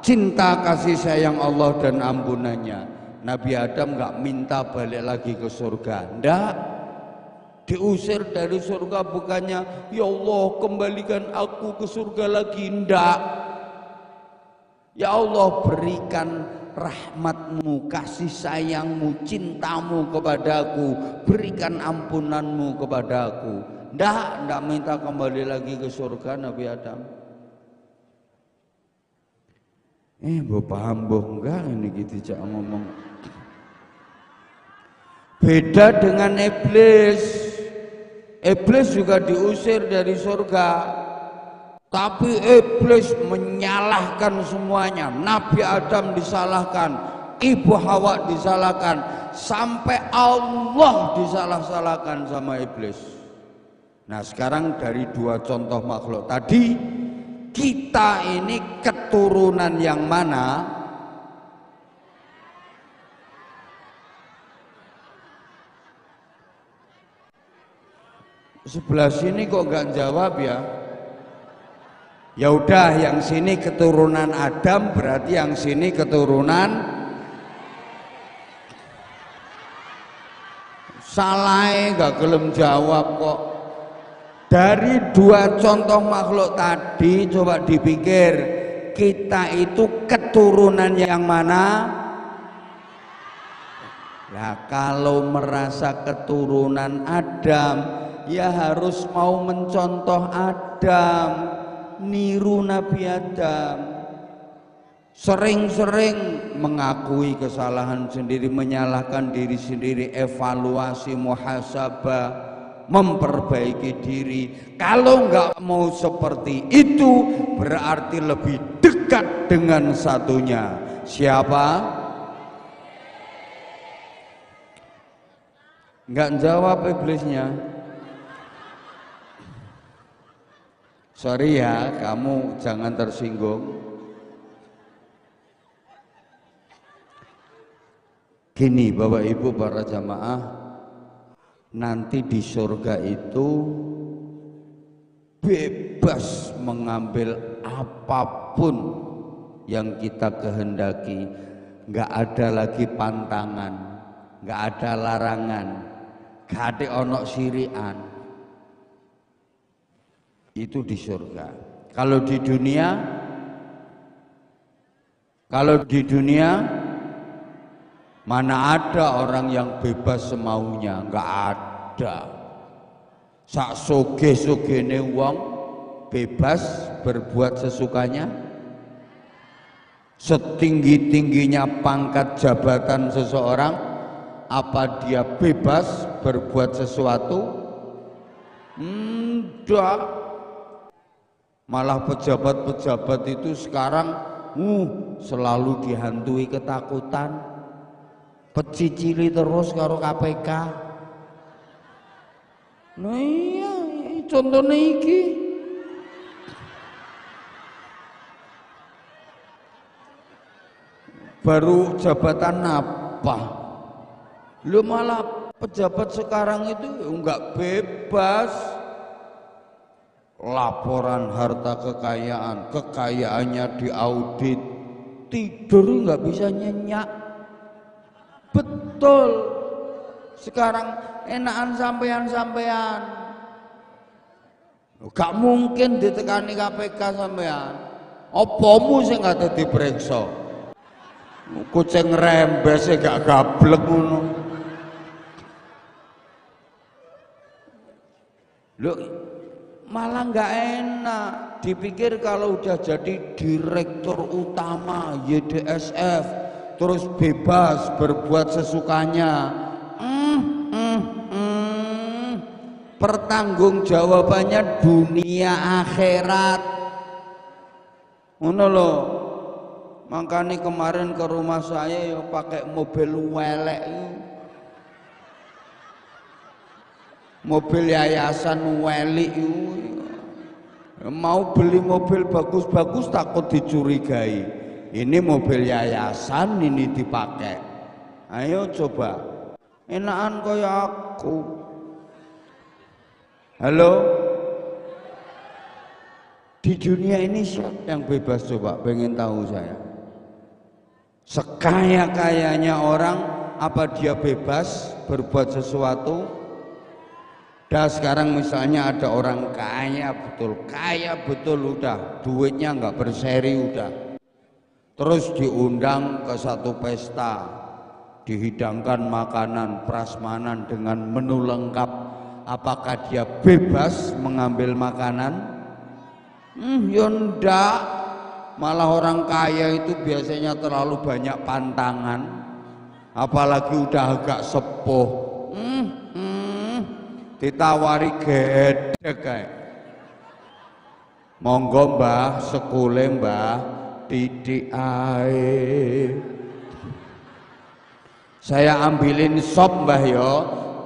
Cinta kasih sayang Allah dan ampunannya. Nabi Adam nggak minta balik lagi ke surga, ndak. Diusir dari surga bukannya ya Allah kembalikan aku ke surga lagi, ndak. Ya Allah berikan rahmatmu, kasih sayangmu, cintamu kepadaku, berikan ampunanmu kepadaku. Ndak minta kembali lagi ke surga Nabi Adam. Paham boh enggak ini gitu cak ngomong. Beda dengan iblis. Iblis juga diusir dari surga, tapi iblis menyalahkan semuanya. Nabi Adam disalahkan, Ibu Hawa disalahkan, sampai Allah disalah-salahkan sama iblis. Nah sekarang dari dua contoh makhluk tadi, kita ini keturunan yang mana? Sebelah sini kok gak jawab ya? Ya udah, yang sini keturunan Adam, berarti yang sini keturunan. Salah, gak gelem jawab kok. Dari dua contoh makhluk tadi coba dipikir, kita itu keturunan yang mana? Nah, kalau merasa keturunan Adam, ya harus mau mencontoh Adam, niru Nabi Adam. Sering-sering mengakui kesalahan sendiri, menyalahkan diri sendiri, evaluasi, muhasabah, memperbaiki diri. Kalau nggak mau seperti itu, berarti lebih dekat dengan satunya. Siapa? Nggak jawab iblisnya. Sorry ya, kamu jangan tersinggung. Gini Bapak Ibu para jamaah, nanti di surga itu bebas mengambil apapun yang kita kehendaki, nggak ada lagi pantangan, nggak ada larangan, nggak ada onok sirian. Itu di surga. Kalau di dunia mana ada orang yang bebas semaunya? Nggak ada. Sak soge-sogene wong bebas berbuat sesukanya. Setinggi-tingginya pangkat jabatan seseorang, apa dia bebas berbuat sesuatu? Enggak. Malah pejabat-pejabat itu sekarang selalu dihantui ketakutan. Pecicili terus karo KPK. Nah iya, contohnya iki. Baru jabatan apa? Lu malah pejabat sekarang itu enggak bebas. Laporan harta kekayaan, kekayaannya diaudit, tidur enggak bisa nyenyak. Betul. Sekarang enakan sampean. Gak mungkin ditekani KPK sampean. Opomu sing gak dadi diperiksa. Kucing rembes gak gablek ngono. Loh, malah gak enak. Dipikir kalau udah jadi direktur utama YDSF terus bebas berbuat sesukanya. Pertanggungjawabannya dunia akhirat. Ngono lho. Makanya kemarin ke rumah saya ya pakai mobil welek. Mobil yayasan welik. Mau beli mobil bagus-bagus takut dicurigai. Ini mobil yayasan, ini dipakai. Ayo coba, enakan kaya aku. Halo, di dunia ini siapa yang bebas coba? Pengen tahu saya. Sekaya-kayanya orang, apa dia bebas berbuat sesuatu? Dah sekarang misalnya ada orang kaya betul udah, duitnya nggak berseri udah. Terus diundang ke satu pesta, dihidangkan makanan prasmanan dengan menu lengkap. Apakah dia bebas mengambil makanan? Ya ndak. Malah orang kaya itu biasanya terlalu banyak pantangan, apalagi udah agak sepuh. Ditawari gedhe kae. Monggo Mbah, sekule Mbah. Titik ae. Saya ambilin sop Mbah yo,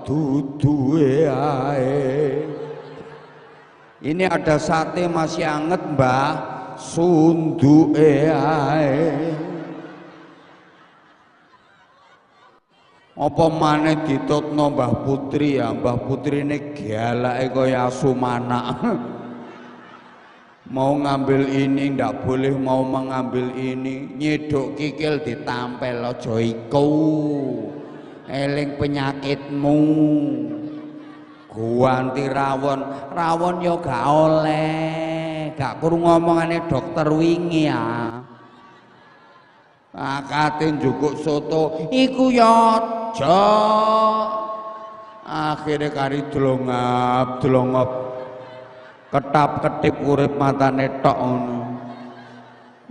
duduhe ae. Ini ada sate masih anget Mbah, sunduke ae. Apa maneh ditutno Mbah Putri ya, Mbah Putri ini galake kaya Asumana. mau ngambil ini ndak boleh, mau mengambil ini, nyedok kikil ditampel aja iku, eling penyakitmu. Guanti rawon, rawon yo gak oleh, gak kurung ngomongane dokter wingi ya. Akate njukuk soto iku yo aja. Akhire kari dlongap ketap-ketip urip matane tok ngono.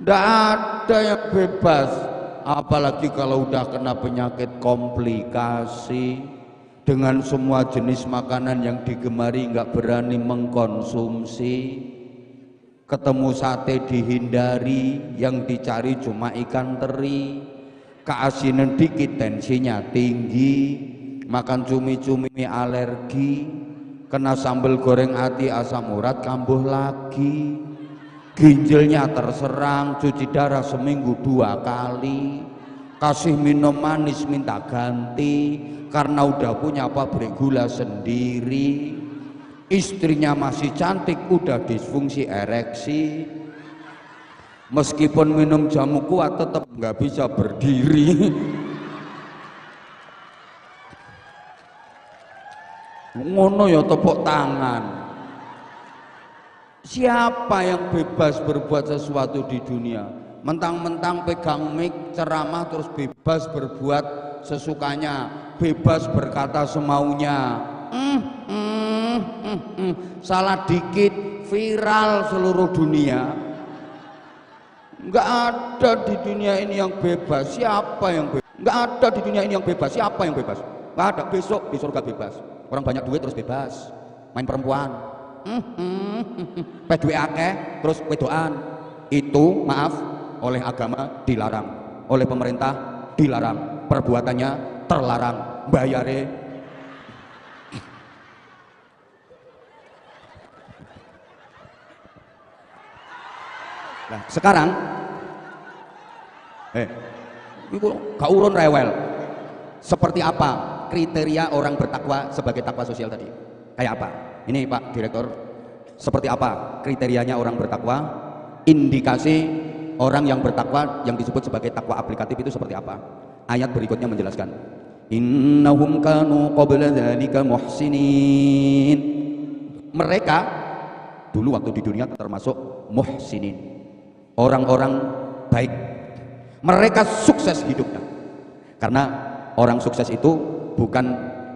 Ndak ada yang bebas, apalagi kalau udah kena penyakit komplikasi. Dengan semua jenis makanan yang digemari nggak berani mengkonsumsi. Ketemu sate dihindari, yang dicari cuma ikan teri. Keasinan dikit tensinya tinggi, makan cumi-cumi alergi, kena sambal goreng ati asam urat kambuh lagi, ginjalnya terserang, cuci darah seminggu 2 kali, kasih minum manis minta ganti karena udah punya pabrik gula sendiri, istrinya masih cantik udah disfungsi ereksi, meskipun minum jamu kuat tetap nggak bisa berdiri. Ngono ya tepuk tangan. Siapa yang bebas berbuat sesuatu di dunia? Mentang-mentang pegang mic ceramah terus bebas berbuat sesukanya, bebas berkata semaunya. Salah dikit viral seluruh dunia. Enggak ada di dunia ini yang bebas. Siapa yang bebas? Enggak ada di dunia ini yang bebas. Siapa yang bebas? Enggak ada. Besok di surga bebas. Orang banyak duit terus bebas, main perempuan, duit akeh terus wedoan. Itu maaf, oleh agama dilarang, oleh pemerintah dilarang, perbuatannya terlarang, bayare. Nah sekarang itu gak urun rewel. Seperti apa kriteria orang bertakwa sebagai takwa sosial tadi? Kayak apa? Ini Pak Direktur, seperti apa kriterianya orang bertakwa? Indikasi orang yang bertakwa yang disebut sebagai takwa aplikatif itu seperti apa? Ayat berikutnya menjelaskan. Innahum kanu qabla dzalika muhsinin. Mereka dulu waktu di dunia termasuk muhsinin, orang-orang baik. Mereka sukses hidupnya. Karena orang sukses itu bukan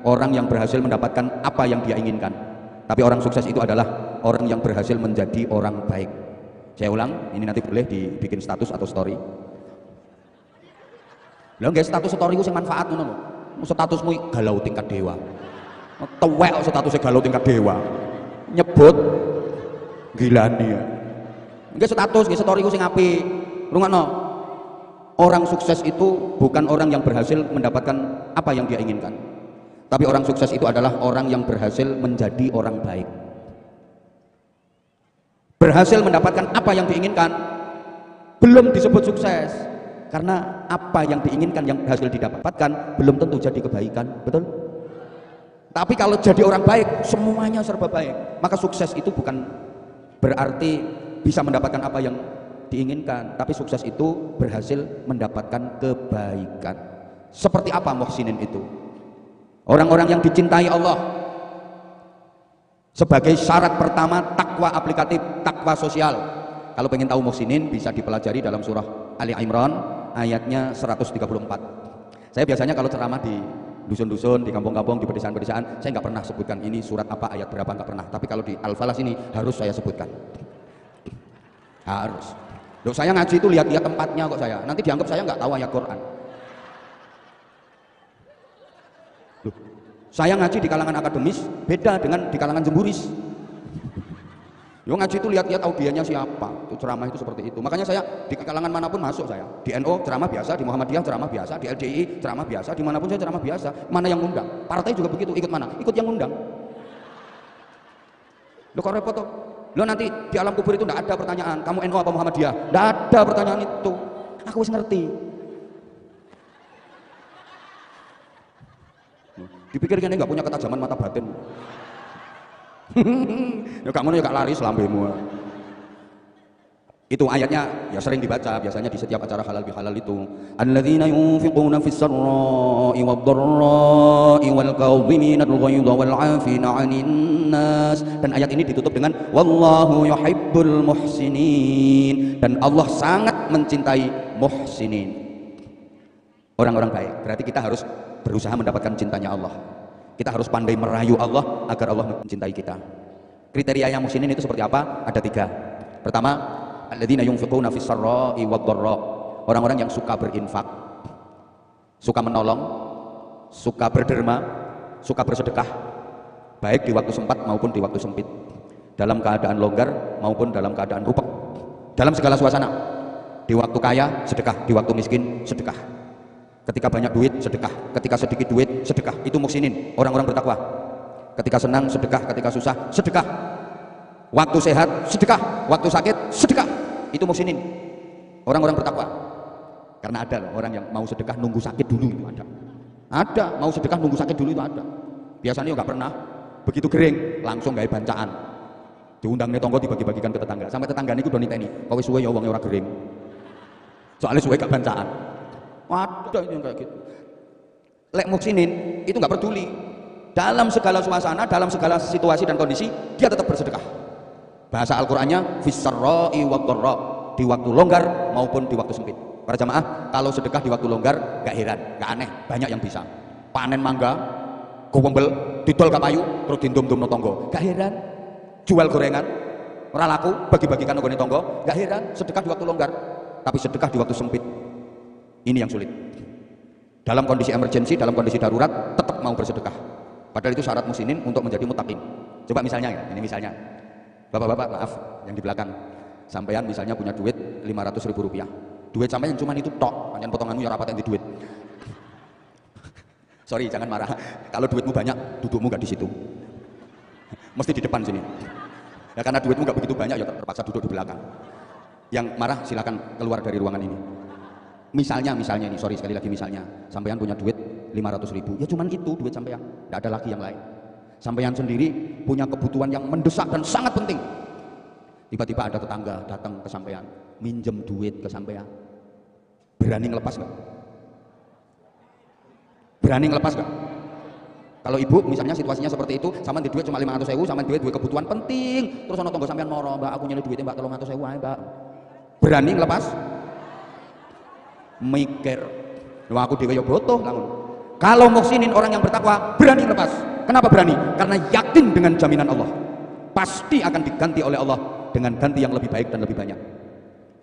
orang yang berhasil mendapatkan apa yang dia inginkan, tapi orang sukses itu adalah orang yang berhasil menjadi orang baik. Saya ulang, ini nanti boleh dibikin status atau story. Lah nggak status story ku sing manfaat ngono lho. Statusmu galau tingkat dewa. Tuwek statusnya galau tingkat dewa. Nyebut gilani ya. Nggak status, nggak story ku sing apik. Rungokno. Orang sukses itu bukan orang yang berhasil mendapatkan apa yang dia inginkan, tapi orang sukses itu adalah orang yang berhasil menjadi orang baik. Berhasil mendapatkan apa yang diinginkan belum disebut sukses, karena apa yang diinginkan yang berhasil didapatkan belum tentu jadi kebaikan, betul? Tapi kalau jadi orang baik semuanya serba baik, maka sukses itu bukan berarti bisa mendapatkan apa yang diinginkan, tapi sukses itu berhasil mendapatkan kebaikan. Seperti apa muhsinin itu? Orang-orang yang dicintai Allah. Sebagai syarat pertama takwa aplikatif, takwa sosial. Kalau pengen tahu muhsinin bisa dipelajari dalam surah Ali Imran ayatnya 134. Saya biasanya kalau ceramah di dusun-dusun, di kampung-kampung, di pedesaan-pedesaan, saya nggak pernah sebutkan ini surat apa, ayat berapa, nggak pernah. Tapi kalau di Al-Falah ini harus saya sebutkan. Harus. Loh, saya ngaji itu lihat-lihat tempatnya kok saya. Nanti dianggap saya nggak tahu ayat Quran. Loh, saya ngaji di kalangan akademis beda dengan di kalangan jemburis. Yo ngaji itu lihat-lihat audiennya siapa. Itu ceramah itu seperti itu. Makanya saya di kalangan manapun masuk saya. Di NU ceramah biasa, di Muhammadiyah ceramah biasa, di LDI ceramah biasa, dimanapun saya ceramah biasa. Mana yang ngundang? Partai juga begitu. Ikut mana? Ikut yang ngundang. Loh kok repot toh? Lo nanti di alam kubur itu tidak ada pertanyaan kamu NU apa Muhammadiyah, tidak ada pertanyaan itu. Aku wis ngerti. Dipikir kene nggak punya ketajaman mata batin. Ya kamu ya gak lari selambemu. Itu ayatnya ya sering dibaca biasanya di setiap acara halal bihalal itu. Alladzina yunfiquna fis sarra'i wad-dharra'i wal kadhiminal ghaidha wal 'afina 'anil nas. Dan ayat ini ditutup dengan wallahu yuhibbul muhsinin, dan Allah sangat mencintai muhsinin, orang-orang baik. Berarti kita harus berusaha mendapatkan cintanya Allah. Kita harus pandai merayu Allah agar Allah mencintai kita. Kriteria yang muhsinin itu seperti apa? Ada 3. Pertama, alladzina yunfiquna fis sarra'i wad-dharra, orang-orang yang suka berinfak, suka menolong, suka berderma, suka bersedekah, baik di waktu sempat maupun di waktu sempit, dalam keadaan longgar maupun dalam keadaan rupek, dalam segala suasana. Di waktu kaya sedekah, di waktu miskin sedekah, ketika banyak duit sedekah, ketika sedikit duit sedekah. Itu muhsinin, orang-orang bertakwa. Ketika senang sedekah, ketika susah sedekah, waktu sehat sedekah, waktu sakit sedekah. Itu muhsinin, orang-orang bertakwa. Karena ada loh orang yang mau sedekah nunggu sakit dulu, itu ada mau sedekah nunggu sakit dulu, itu ada. Biasanya nggak pernah, begitu kering langsung gaya bancaan, diundang nih tonggo, dibagi-bagikan ke tetangga, sampai tetangganya itu udah niteni, kowe suwe ya wongnya orang kering, soalnya suwe gak bancaan. Ada yang kayak gitu. Lek muhsinin itu nggak peduli, dalam segala suasana, dalam segala situasi dan kondisi dia tetap bersedekah. Bahasa Al-Qur'annya fis-sarra'i wad-dharra, di waktu longgar maupun di waktu sempit. Para jamaah, kalau sedekah di waktu longgar gak heran, gak aneh, banyak yang bisa. Panen mangga, gowombel, didol ka payu, terus dindum-dum no tonggo, gak heran. Jual gorengan, ora laku, bagi-bagikan nggone tonggo, gak heran. Sedekah di waktu longgar. Tapi sedekah di waktu sempit, ini yang sulit. Dalam kondisi emergensi, dalam kondisi darurat, tetap mau bersedekah. Padahal itu syarat muhsinin untuk menjadi muttaqin. Coba misalnya ya, ini misalnya. Bapak-bapak, maaf, yang di belakang. Sampean misalnya punya duit 500.000 rupiah. Duit sampean cuma itu tok, panjang potonganmu ya rapat yang di duit. Sorry, jangan marah. Kalau duitmu banyak, dudukmu gak di situ. Mesti di depan sini. Ya karena duitmu gak begitu banyak, ya terpaksa duduk di belakang. Yang marah silakan keluar dari ruangan ini. Misalnya ini, sorry sekali lagi misalnya, sampean punya duit 500.000, ya cuman itu duit sampean, tidak ada lagi yang lain. Sampean sendiri punya kebutuhan yang mendesak dan sangat penting. Tiba-tiba ada tetangga datang ke sampean, minjem duit ke sampean. Berani ngelepas nggak? Berani ngelepas nggak? Kalau ibu misalnya situasinya seperti itu, sampean di duit cuma 500.000, sampean duit kebutuhan penting, terus ono tonggo sampean moro, mbak aku nyari duitnya mbak 300.000 aja mbak. Berani ngelepas? Mikir, lu aku dhewe yo botoh lamun. Kalau muhsinin, orang yang bertakwa, berani lepas. Kenapa berani? Karena yakin dengan jaminan Allah, pasti akan diganti oleh Allah dengan ganti yang lebih baik dan lebih banyak.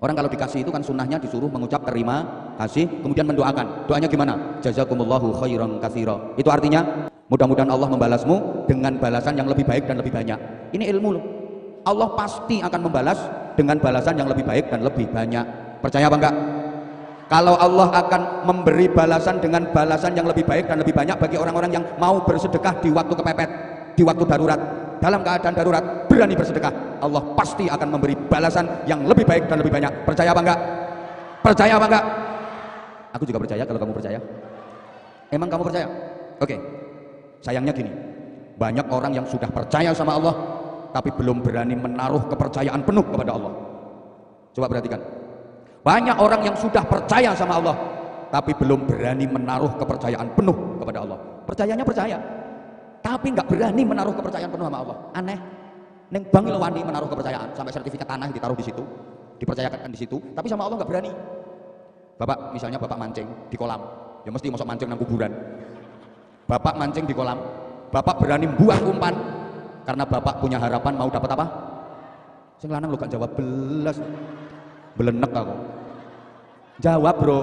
Orang kalau dikasih itu kan sunnahnya disuruh mengucap terima kasih, kemudian mendoakan. Doanya gimana? Jazakumullahu khairan katsira. Itu artinya mudah-mudahan Allah membalasmu dengan balasan yang lebih baik dan lebih banyak. Ini ilmu loh. Allah pasti akan membalas dengan balasan yang lebih baik dan lebih banyak. Percaya apa enggak? Kalau Allah akan memberi balasan dengan balasan yang lebih baik dan lebih banyak bagi orang-orang yang mau bersedekah di waktu kepepet, di waktu darurat, dalam keadaan darurat, berani bersedekah, Allah pasti akan memberi balasan yang lebih baik dan lebih banyak. Percaya apa enggak? Percaya apa enggak? Aku juga percaya kalau kamu percaya. Emang kamu percaya? Oke. Sayangnya gini, banyak orang yang sudah percaya sama Allah tapi belum berani menaruh kepercayaan penuh kepada Allah. Coba perhatikan. Banyak orang yang sudah percaya sama Allah tapi belum berani menaruh kepercayaan penuh kepada Allah. Percayanya percaya, tapi nggak berani menaruh kepercayaan penuh sama Allah. Aneh. Neng Bang Ilwani menaruh kepercayaan sampai sertifikat tanah ditaruh di situ, dipercayakan di situ, tapi sama Allah nggak berani. Bapak misalnya bapak mancing di kolam, ya mesti masuk mancing nang kuburan. Bapak mancing di kolam, bapak berani buang umpan karena bapak punya harapan mau dapat apa? Sing lanang lo gak jawab belas. Belenek aku. Jawab bro.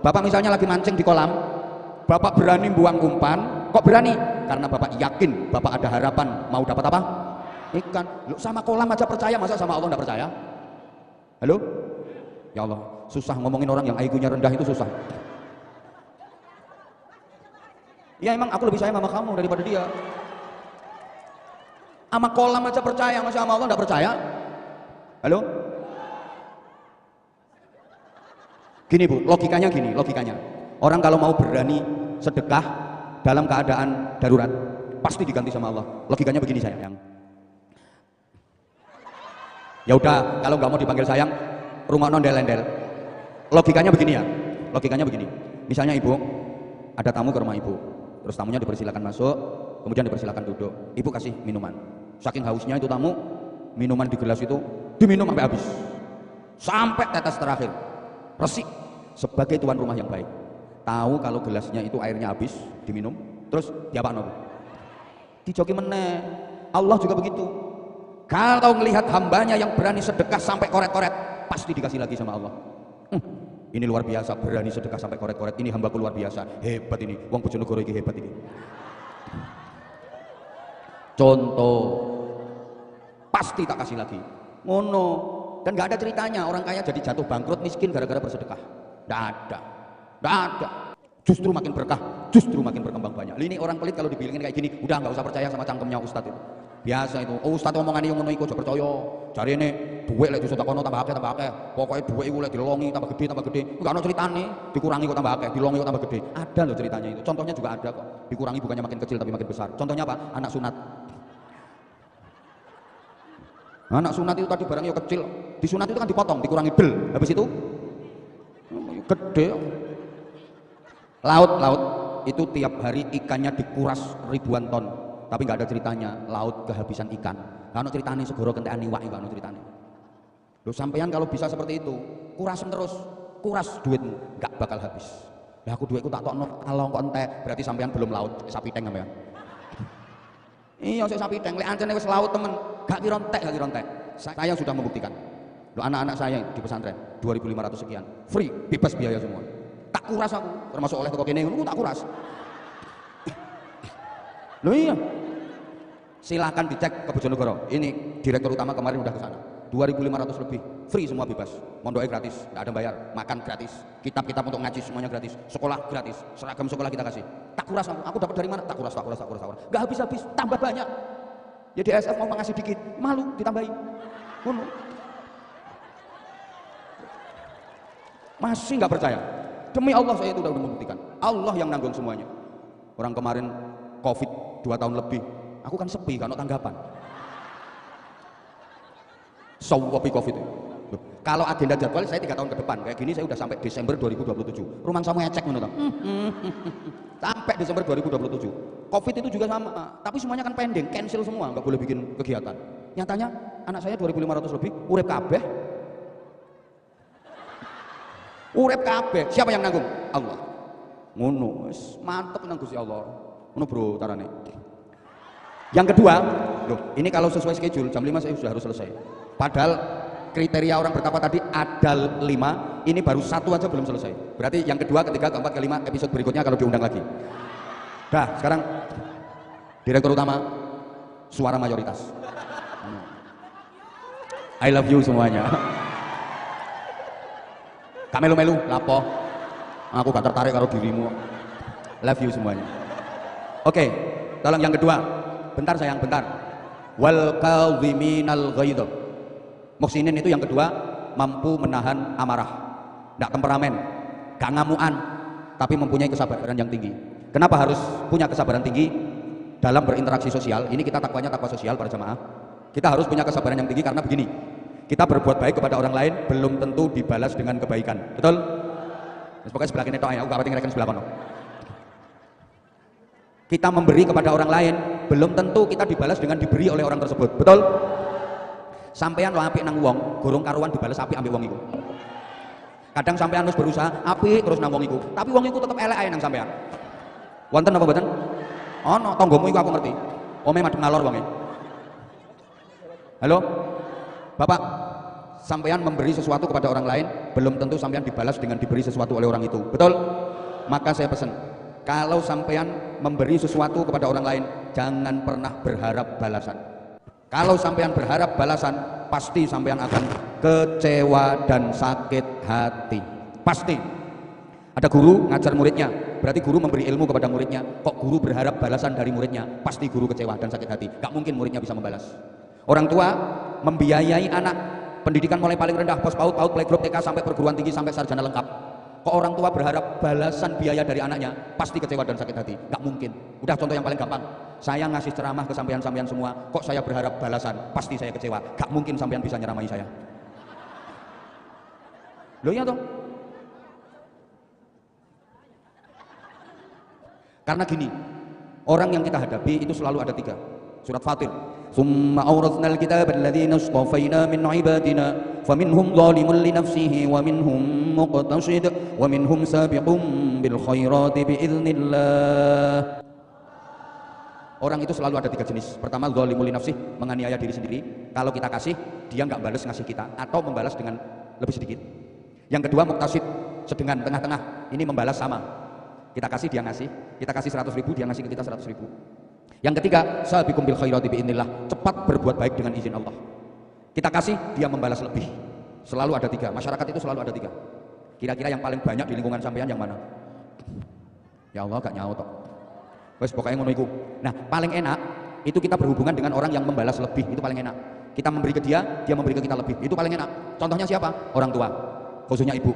Bapak misalnya lagi mancing di kolam, bapak berani buang umpan. Kok berani? Karena bapak yakin bapak ada harapan mau dapat apa? Ikan. Loh, sama kolam aja percaya, masa sama Allah enggak percaya? Halo? Ya Allah, susah ngomongin orang yang IQ-nya rendah itu susah. Ya emang aku lebih sayang sama kamu daripada dia. Sama kolam aja percaya, masa sama Allah enggak percaya? Halo? Gini bu, logikanya gini, logikanya. Orang kalau mau berani sedekah dalam keadaan darurat, pasti diganti sama Allah. Logikanya begini sayang. Ya udah, kalau nggak mau dipanggil sayang, rungokno ndel-ndel. Logikanya begini ya. Logikanya begini. Misalnya ibu, ada tamu ke rumah ibu. Terus tamunya dipersilakan masuk, kemudian dipersilakan duduk. Ibu kasih minuman. Saking hausnya itu tamu, minuman di gelas itu diminum sampai habis. Sampai tetes terakhir. Resik. Sebagai tuan rumah yang baik. Tahu kalau gelasnya itu airnya habis, diminum, terus diapakno? Dijoki meneh. Allah juga begitu. Kalau melihat hambanya yang berani sedekah sampai koret-koret, pasti dikasih lagi sama Allah. Ini luar biasa, berani sedekah sampai koret-koret. Ini hambaku luar biasa, hebat ini. Wong Bojonegoro ini hebat ini. Contoh, pasti tak kasih lagi. Ngono. Dan nggak ada ceritanya orang kaya jadi jatuh bangkrut miskin gara-gara bersedekah. Nggak ada, nggak ada. Justru makin berkah, justru makin berkembang banyak. Ini orang pelit kalau dibilangin kayak gini, udah nggak usah percaya sama cangkemnya Ustadz itu. Biasa itu. Oh Ustadz omongan ini yang ngono iku aja percaya. Jari ini duit lek disedekahno tambah akeh tambah akeh. Pokoknya duit iku lek dilongi tambah gede. Enggak ono ceritane, dikurangi kok tambah akeh, dilongi kok tambah gede. Ada loh ceritanya itu. Contohnya juga ada kok. Dikurangi bukannya makin kecil tapi makin besar. Contohnya apa? Anak sunat. Anak sunat itu tadi barangnya kecil. Di sunat itu kan dipotong, dikurangi bel. Habis itu gede. Laut itu tiap hari ikannya dikuras ribuan ton. Tapi nggak ada ceritanya laut kehabisan ikan. Nggak ada ceritanya segoro kentean iwak, nggak ada ceritanya. Lo sampean kalau bisa seperti itu, kurasin terus, kuras duitmu, nggak bakal habis. Lah aku duitku tak tokno kalau kok entek, berarti sampean belum laut, sapi teng sampean. Iya, saya sapi teng, lek ancene wis laut temen, gak kira entek. Saya sudah membuktikan. Lo anak-anak saya di pesantren 2.500 sekian, free, bebas biaya semua. Tak kuras aku, termasuk oleh toko kene ngono tak kuras. Loh iya, silakan dicek ke Bojonegoro. Ini direktur utama kemarin udah ke sana. 2.500 lebih, free semua bebas. Mondoknya gratis, nggak ada bayar. Makan gratis, kitab-kitab untuk ngaji semuanya gratis. Sekolah gratis, seragam sekolah kita kasih. Tak kuras aku dapat dari mana? Tak kuras. Gak habis-habis, tambah banyak. Jadi ASF mau ngasih dikit, malu ditambahin. Masih nggak percaya? Demi Allah saya itu udah membuktikan. Allah yang nanggung semuanya. Orang kemarin COVID 2 tahun lebih, aku kan sepi, kan tanggapan. Sowopi COVID. Loh, kalau agenda jadwal saya 3 tahun ke depan, kayak gini saya udah sampai Desember 2027. Rumah sama ngecek menurut sampai Desember 2027. COVID itu juga sama, tapi semuanya kan pending, cancel semua, nggak boleh bikin kegiatan. Nyatanya anak saya 2.500 lebih, urip kabeh. Urip kabeh, siapa yang nanggung? Allah. Ngono, mantep nang Gusti Allah. Ngono bro carane. Yang kedua, loh, ini kalau sesuai schedule jam 5 saya sudah harus selesai. Padahal kriteria orang bertakwa tadi ada 5, ini baru 1 aja belum selesai. Berarti yang kedua, ketiga, keempat, kelima episode berikutnya kalau diundang lagi. Dah, sekarang direktur utama suara mayoritas. I love you semuanya. Kak melu-melu, lapo. Aku gak tertarik karo dirimu. Love you semuanya. Oke, tolong yang kedua. Bentar sayang, bentar. Wal kadhiminal ghaidh. Muhsinin itu yang kedua, mampu menahan amarah. Enggak temperamen, gak ngamuan, tapi mempunyai kesabaran yang tinggi. Kenapa harus punya kesabaran tinggi dalam berinteraksi sosial? Ini kita takwanya takwa sosial para jamaah. Kita harus punya kesabaran yang tinggi karena begini. Kita berbuat baik kepada orang lain belum tentu dibalas dengan kebaikan. Betul? Pokoknya sebelah kene tok ya, aku gak penting sebelah kono. Kita memberi kepada orang lain belum tentu kita dibalas dengan diberi oleh orang tersebut. Betul? Sampean lo apik nang wong, gorong karuan dibalas apik ambek wong iku. Kadang sampean wis berusaha apik terus nang wong iku, tapi wong iku tetep elek ae nang sampean. Wonten apa mboten? Ono, tanggamu iku aku ngerti. Ome madhep ngalor wonge. Halo? Bapak, sampean memberi sesuatu kepada orang lain belum tentu sampean dibalas dengan diberi sesuatu oleh orang itu. Betul? Maka saya pesan, kalau sampean memberi sesuatu kepada orang lain, jangan pernah berharap balasan. Kalau sampean berharap balasan, pasti sampean akan kecewa dan sakit hati. Pasti. Ada guru ngajar muridnya, berarti guru memberi ilmu kepada muridnya. Kok guru berharap balasan dari muridnya? Pasti guru kecewa dan sakit hati. Gak mungkin muridnya bisa membalas. Orang tua membiayai anak pendidikan mulai paling rendah, pos PAUD, playgroup, TK sampai perguruan tinggi sampai sarjana lengkap. Kok orang tua berharap balasan biaya dari anaknya? Pasti kecewa dan sakit hati. Gak mungkin. Udah contoh yang paling gampang. Saya ngasih ceramah ke sampean-sampean semua, kok saya berharap balasan? Pasti saya kecewa. Gak mungkin sampean bisa nyeramahi saya. Loh ya toh? Karena gini, orang yang kita hadapi itu selalu ada tiga. Surat Fatir. ثم أورثنا الكتاب الذين اصطفينا من عبادنا فمنهم ظالم لنفسه ومنهم مقتصد ومنهم سابق بالخيرات بإذن الله. Orang itu selalu ada tiga jenis. Pertama, zalimul li nafsih, menganiaya diri sendiri. Kalau kita kasih, dia nggak balas ngasih kita atau membalas dengan lebih sedikit. Yang kedua, muqtasid, sedengan, tengah-tengah. Ini membalas sama. Kita kasih, dia ngasih. Kita kasih 100.000, dia ngasih ke kita 100.000. Yang ketiga, sabiqum bil khairati biidznillah, cepat berbuat baik dengan izin Allah. Kita kasih, dia membalas lebih. Selalu ada tiga. Masyarakat itu selalu ada tiga. Kira-kira yang paling banyak di lingkungan sampean yang mana? Ya Allah, gak nyaut tok. Wes pokoknya ngono iku. Nah, paling enak itu kita berhubungan dengan orang yang membalas lebih, itu paling enak. Kita memberi ke dia memberi ke kita lebih. Itu paling enak. Contohnya siapa? Orang tua. Khususnya ibu.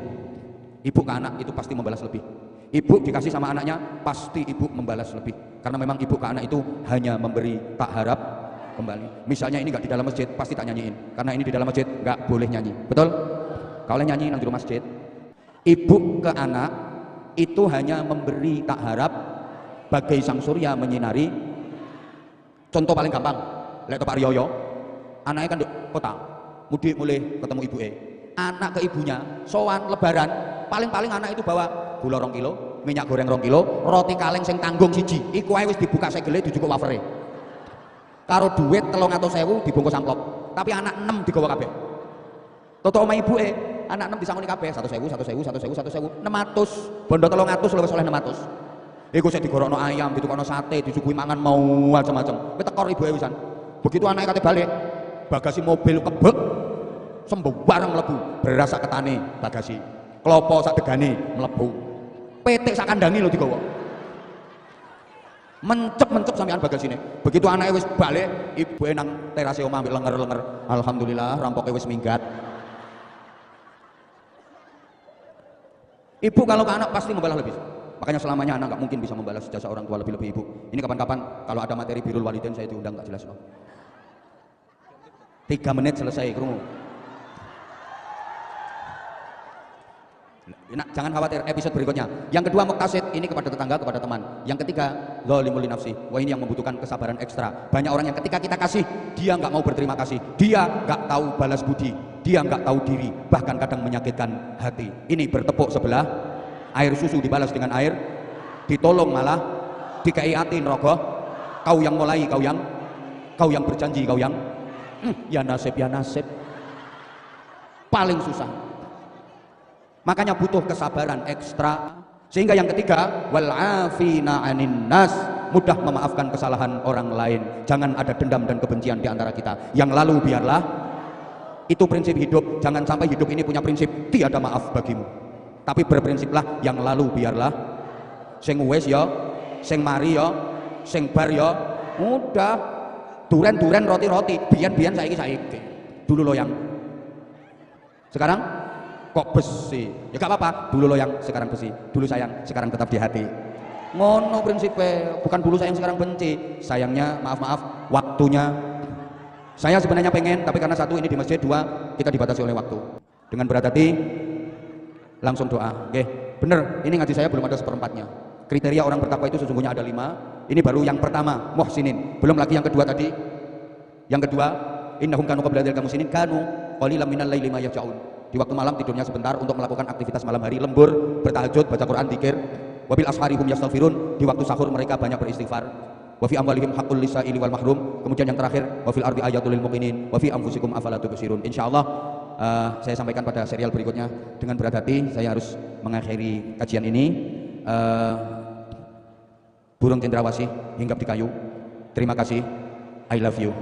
Ibu ke anak itu pasti membalas lebih. Ibu dikasih sama anaknya, pasti ibu membalas lebih. Karena memang ibu ke anak itu hanya memberi, tak harap kembali. Misalnya ini nggak di dalam masjid, pasti tak nyanyiin. Karena ini di dalam masjid nggak boleh nyanyi. Betul? Kalau nyanyi nanti di masjid. Ibu ke anak itu hanya memberi, tak harap, bagai sang surya menyinari. Contoh paling gampang, lihat Pak Rioyo, anaknya kan di kota, mudik mulai ketemu ibu anak ke ibunya, sowan lebaran, paling-paling anak itu bawa gula 2 kilo, minyak goreng 2 kilo, roti kaleng sing tanggung siji, iku ae wis dibuka segele dijukuk wafere. Karo duit 300.000 dibungkus amplop, tapi anak 6 digawa kabeh. Toto omah ibuke, anak 6 disangoni kabeh 1.000, 600, bondo 300 luwes oleh 600. Iku sik digorokno ayam, ditukokno sate, disuguhi mangan mau macam-macam. Kuwi tekor ibuke wisan. Begitu anake kate balik, bagasi mobil kebek, sembarang mlebu, beras sak ketane bagasi, klopo sak degane mlebu. Petik sak kandangi lho digawa. Mencep sampean bagasine. Begitu anake wis balik, ibuke nang terase omah ambek lenger-lenger. Alhamdulillah rampoke wis minggat. Ibu kalau ke anak pasti membalas lebih. Makanya selamanya anak nggak mungkin bisa membalas jasa orang tua lebih-lebih ibu. Ini kapan-kapan kalau ada materi birrul walidain saya diundang, tak jelas loh. 3 menit selesai, krungu. Nah, jangan khawatir, episode berikutnya. Yang kedua, muqtasid, ini kepada tetangga, kepada teman. Yang ketiga, zalimul li nafsi. Wah, ini yang membutuhkan kesabaran ekstra. Banyak orang yang ketika kita kasih, dia nggak mau berterima kasih, dia nggak tahu balas budi, dia nggak tahu diri, bahkan kadang menyakitkan hati. Ini bertepuk sebelah, air susu dibalas dengan air, ditolong malah dikei ati nerogo. Kau yang mulai, kau yang berjanji, kau yang ya nasib, paling susah. Makanya butuh kesabaran ekstra. Sehingga yang ketiga, wal afina 'anin nas, mudah memaafkan kesalahan orang lain. Jangan ada dendam dan kebencian di antara kita. Yang lalu biarlah. Itu prinsip hidup. Jangan sampai hidup ini punya prinsip tiada maaf bagimu. Tapi berprinsiplah, yang lalu biarlah. Sing wis ya, sing mari ya, sing bar ya, udah. Duren-duren roti-roti, biyen saiki. Dulu loyang. Sekarang kok besi? Ya gak apa-apa, dulu loyang, sekarang besi. Dulu sayang, sekarang tetap di hati. Ngono prinsipnya, bukan dulu sayang sekarang benci. Sayangnya, maaf, waktunya. Saya sebenarnya pengen, tapi karena satu ini di masjid, dua kita dibatasi oleh waktu. Dengan berat hati, langsung doa. Oke, bener, ini ngaji saya belum ada seperempatnya. Kriteria orang bertakwa itu sesungguhnya ada 5. Ini baru yang pertama, muhsinin. Belum lagi yang kedua tadi. Yang kedua, innahum kanu qabla dzalika muhsinin kanu qalilan minal laili ma yahjaun. Di waktu malam tidurnya sebentar untuk melakukan aktivitas malam hari, lembur, bertahajud, baca Quran, dzikir. Wabil asharihum yastaghfirun, di waktu sahur mereka banyak beristighfar. Wa fi amwalihim haqqul lisaili wal mahrum. Kemudian yang terakhir, wa fil ardi ayatul lil muqinin wa fi anfusikum afala tubsirun. Insyaallah saya sampaikan pada serial berikutnya. Dengan berat hati saya harus mengakhiri kajian ini. Burung cendrawasih hinggap di kayu. Terima kasih. I love you.